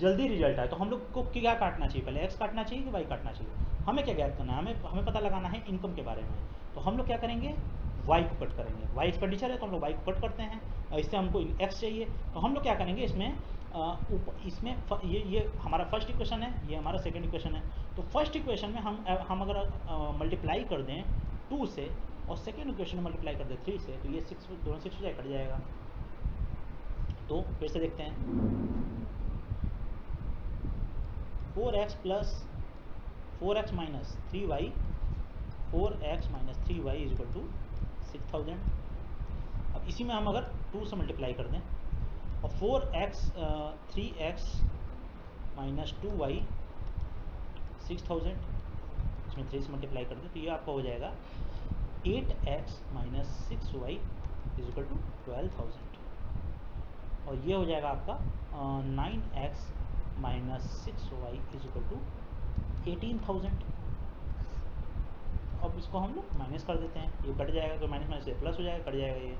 जल्दी रिजल्ट आए तो हम लोग को क्या काटना चाहिए, पहले एक्स काटना चाहिए कि वाई काटना चाहिए। हमें क्या ज्ञात करना है, हमें पता लगाना है इनकम के बारे में। तो हम लोग क्या करेंगे, वाई को कट करेंगे। वाई एक्सपेंडिचर है तो हम लोग वाई को कट करते हैं, और इससे हमको एक्स चाहिए। तो हम लोग क्या करेंगे इसमें इसमें ये हमारा फर्स्ट इक्वेशन है, ये हमारा सेकंड इक्वेशन है। तो फर्स्ट इक्वेशन में हम अगर मल्टीप्लाई कर दें 2 से और सेकेंड इक्वेशन में मल्टीप्लाई कर दें 3 से, तो ये 6 दोनों 6 हो जाए, कट जाएगा। तो फिर से देखते हैं, 4x + 4x - 3y, 4x - 3y is equal to 6,000। अब इसी में हम अगर 2 से मल्टीप्लाई कर दें और 3x - 2y 6,000, इसमें 3 से मल्टीप्लाई कर दें तो ये आपका हो जाएगा 8x - 6y is equal to 12,000, और ये हो जाएगा आपका 9x - 6y is equal to 18,000। अब इसको हम लोग माइनस कर देते हैं, ये कट जाएगा, तो माइनस से प्लस हो जाएगा, कट जाएगा ये।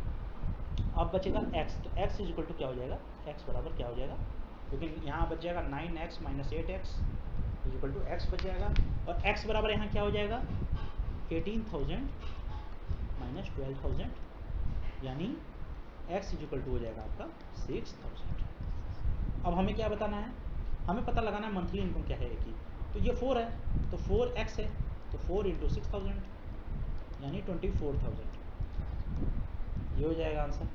अब बचेगा x, तो x इज इक्वल टू क्या हो जाएगा, x बराबर क्या हो जाएगा, क्योंकि यहाँ बच जाएगा 9x - 8x is equal to x बच जाएगा, और x बराबर यहाँ क्या हो जाएगा 18,000 - 12,000, यानी x इज इक्वल टू हो जाएगा आपका 6,000। अब हमें क्या बताना है, हमें पता लगाना है मंथली इनकम क्या है की। तो ये 4 है तो 4x है, तो 4 × 6,000 यानी 24,000, ये हो जाएगा आंसर।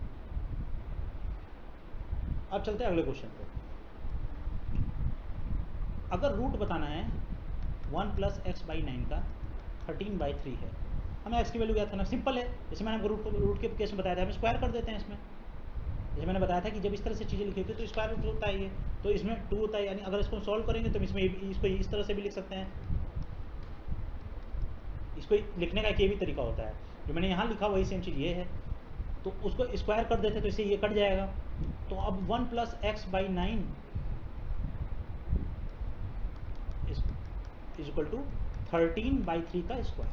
अब चलते हैं अगले क्वेश्चन पे। अगर रूट बताना है 1 + x/9 का 13/3 है, हमें x की वैल्यू ज्ञात करना, सिंपल है। जैसे मैंने आपको रूट के केस में बताया था, हम स्क्वायर कर देते हैं इसमें। जैसे मैंने बताया था कि जब इस तरह से चीज़ें लिखी होती है तो स्क्वायर रूट होता है ये, तो इसमें 2 होता है, यानी अगर इसको सॉल्व करेंगे तो इसमें इसको इस तरह से भी लिख सकते हैं। इसको लिखने का एक ये भी तरीका होता है, जो मैंने यहाँ लिखा वही सेम चीज़ ये है। तो उसको स्क्वायर कर देते तो इससे ये कट जाएगा। तो अब 1 + x/9 इज इक्वल टू 13/3 का स्क्वायर,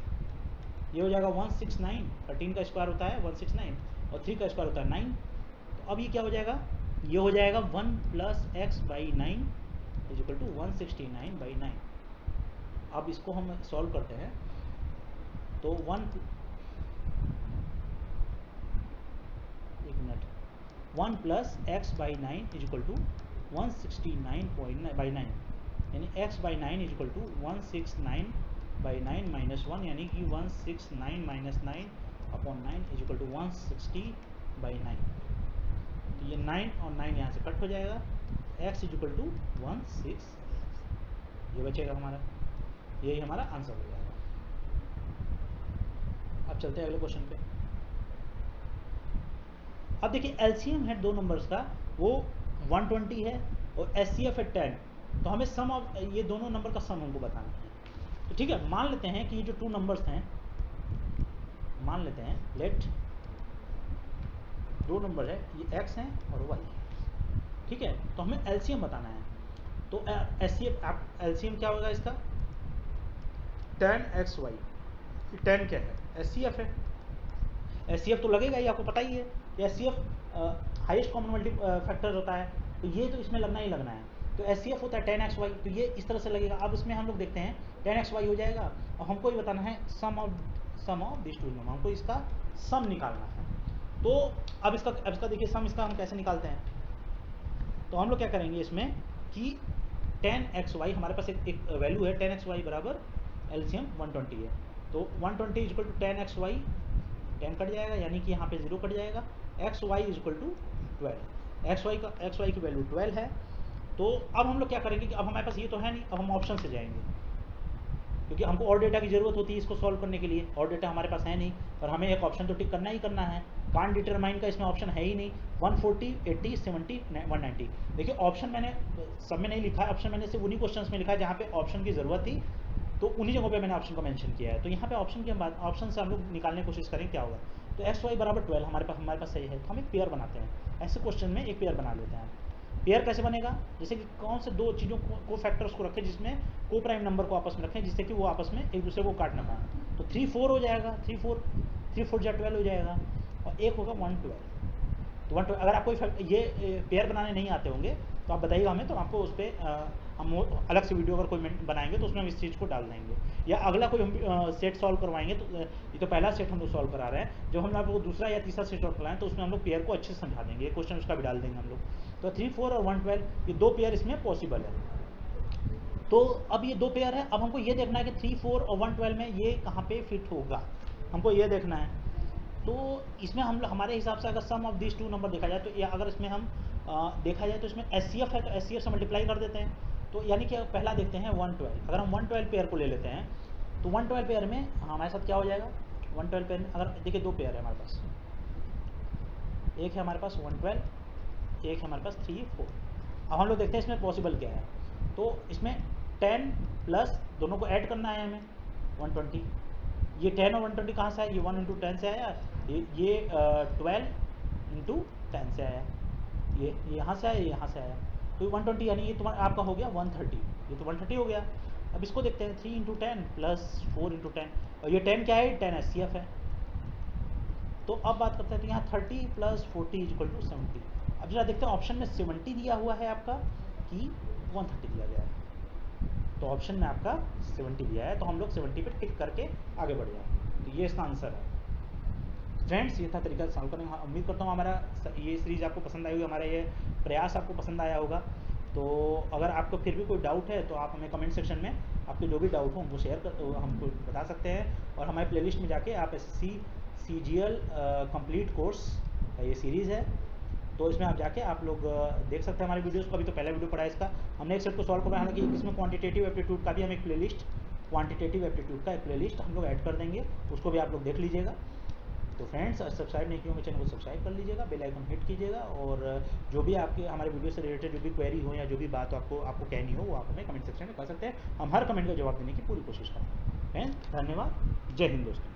ये हो जाएगा 169। 13 का स्क्वायर होता है 169 और 3 का स्क्वायर होता है 9। तो अब ये क्या हो जाएगा, ये हो जाएगा 1 + x/9 इज इक्वल टू 169/9। अब इसको हम सॉल्व करते हैं तो 1 + x/9 इज इक्वल टू 169/9, यानी x/9 इज इक्वल टू 169/9 - 1, यानी कि 169 - 9/9 इज इक्वल टू 160/9। तो ये 9 और 9 यहाँ से कट हो जाएगा, x इज इक्वल टू 16, ये बचेगा हमारा, यही हमारा आंसर हो जाएगा। अब चलते हैं अगले क्वेश्चन पे। अब देखिए एलसीएम है दो नंबर्स का, वो 120 है और एचसीएफ है 10। तो हमें सम ऑफ ये दोनों नंबर का सम हमको बताना है। तो ठीक है, मान लेते हैं कि ये जो 2 नंबर्स हैं, मान लेते हैं लेट 2 नंबर है, ये x है और y है, ठीक है। तो हमें एलसीएम बताना है। तो एलसीएम क्या होगा इसका, 10xy, 10 क्या है, एचसीएफ है। एचसीएफ तो लगेगा ही, आपको पता ही है कि HCF highest common multi factor होता है, तो ये तो इसमें लगना ही लगना है। तो एचसीएफ होता है 10xy, तो ये इस तरह से लगेगा। अब इसमें हम लोग देखते हैं 10xy हो जाएगा, और हमको ये बताना है सम ऑफ दिस टू नंबर, हमको इसका सम निकालना है। तो अब इसका देखिए सम इसका हम कैसे निकालते हैं। तो हम लोग क्या करेंगे इसमें कि 10xy हमारे पास एक वैल्यू है 10xy बराबर एलसीएम 120 है, तो 120 is equal to 10xy, 10 cut जाएगा यानी कि यहाँ पे 0 कट जाएगा, xy is equal to 12, xy की वैल्यू 12 है। तो अब हम लोग क्या करेंगे कि अब हमारे पास ये तो है नहीं, अब हम ऑप्शन से जाएंगे, क्योंकि हमको और डेटा की ज़रूरत होती है इसको सॉल्व करने के लिए, और डेटा हमारे पास है नहीं, और हमें एक ऑप्शन तो टिक करना ही करना है। कान डिटरमाइन का इसमें ऑप्शन है ही नहीं, 140, 80, 70, 190। देखिए ऑप्शन मैंने सब में नहीं लिखा है, ऑप्शन मैंने सिर्फ उन्हीं क्वेश्चंस में लिखा है जहाँ पे ऑप्शन की ज़रूरत थी, तो उन्हीं जगहों पे मैंने ऑप्शन को मेंशन किया है। तो यहाँ पे ऑप्शन की हम बात, ऑप्शन से हम लोग निकालने की कोशिश करें क्या होगा। तो XY बराबर 12 हमारे पास सही है, तो हम एक पेयर बनाते हैं, ऐसे क्वेश्चन में एक पेयर बना लेते हैं। पेयर कैसे बनेगा, जैसे कि कौन से दो चीज़ों को फैक्टर्स को रखें जिसमें को प्राइम नंबर को आपस में रखें, जिससे कि वो आपस में एक दूसरे को काट ना पाए। तो 3 4 हो जाएगा, 3 4 जा 12 हो जाएगा, और एक होगा 112। तो 112 अगर आपको ये पेयर बनाने नहीं आते होंगे तो आप बताइएगा हमें, तो आपको उस पर हम अलग से वीडियो अगर कोई बनाएंगे तो उसमें हम इस चीज़ को डाल देंगे, या अगला कोई हम सेट सॉल्व करवाएंगे। तो ये तो पहला सेट हम लोग सॉल्व करा रहे हैं, जब हम आपको दूसरा या तीसरा सेट सॉल्व कराएं तो उसमें हम लोग पेयर को अच्छे से समझा देंगे, क्वेश्चन उसका भी डाल देंगे हम लोग। तो 3 4 और 112 ये दो पेयर इसमें पॉसिबल है। तो अब ये दो पेयर है, अब हमको ये देखना है कि 3 4 और 112 में ये कहाँ पे फिट होगा, हमको ये देखना है। तो इसमें हम हमारे हिसाब से अगर सम ऑफ दिस टू नंबर देखा जाए, तो या अगर इसमें हम देखा जाए तो इसमें SCF है, तो SCF से मल्टीप्लाई कर देते हैं। तो यानी कि पहला देखते हैं 112, अगर हम 112 पेयर को ले लेते हैं तो 112 पेयर में हमारे साथ क्या हो जाएगा, 112 पेयर में अगर देखिए दो पेयर है हमारे पास, एक है हमारे पास 112, एक है हमारे पास 3 4। अब हम लोग देखते हैं इसमें पॉसिबल क्या है। तो इसमें 10 प्लस दोनों को ऐड करना है हमें 120, ये 10 और 120 कहाँ से आया, ये 1 इंटू 10 से आया, ये 12 इंटू 10 से आया, ये यहाँ से आया, ये यहाँ से आया। तो 120 यानी ये तुम्हारा आपका हो गया 130, ये तो 130 हो गया। अब इसको देखते हैं 3 इंटू 10 प्लस 4 इंटू 10, और ये 10 क्या है, 10 SCF है। तो अब बात करते हैं, तो यहाँ 30 प्लस 40 इज इक्वल टू 70। अब जरा देखते हैं ऑप्शन में 70 दिया हुआ है आपका कि 130 दिया गया है। तो ऑप्शन में आपका 70 दिया है, तो हम लोग 70 पे टिक करके आगे बढ़ जाए, तो ये इसका आंसर है। फ्रेंड्स ये था तरीका सॉल्व करने का। उम्मीद करता हूँ हमारा ये सीरीज़ आपको पसंद आई होगी, हमारा ये प्रयास आपको पसंद आया होगा। तो अगर आपको फिर भी कोई डाउट है तो आप हमें कमेंट सेक्शन में आपके जो भी डाउट हो हमको हमको बता सकते हैं, और हमारे प्लेलिस्ट में जाके आप SSC CGL कंप्लीट कोर्स का ये सीरीज़ है, तो इसमें आप जाके आप लोग देख सकते हैं हमारे वीडियोस को। अभी तो पहला वीडियो पड़ा है इसका, हमने एक सेट को सॉल्व करना है, हालांकि इसमें क्वांटिटेटिव एप्टीट्यूड का भी हम एक प्लेलिस्ट, क्वांटिटेटिव एप्टीट्यूड का एक प्लेलिस्ट हम लोग ऐड कर देंगे, उसको भी आप लोग देख लीजिएगा। तो फ्रेंड्स सब्सक्राइब नहीं किए होंगे चैनल को सब्सक्राइब कर लीजिएगा, बेल आइकन हिट कीजिएगा, और जो भी आपके हमारे वीडियो से रिलेटेड जो भी क्वेरी हो या जो भी बात आपको कहनी हो वो आप हमें कमेंट सेक्शन में कर सकते हैं, हम हर कमेंट का जवाब देने की पूरी कोशिश करेंगे। फ्रेंड्स धन्यवाद, जय हिंद दोस्तों।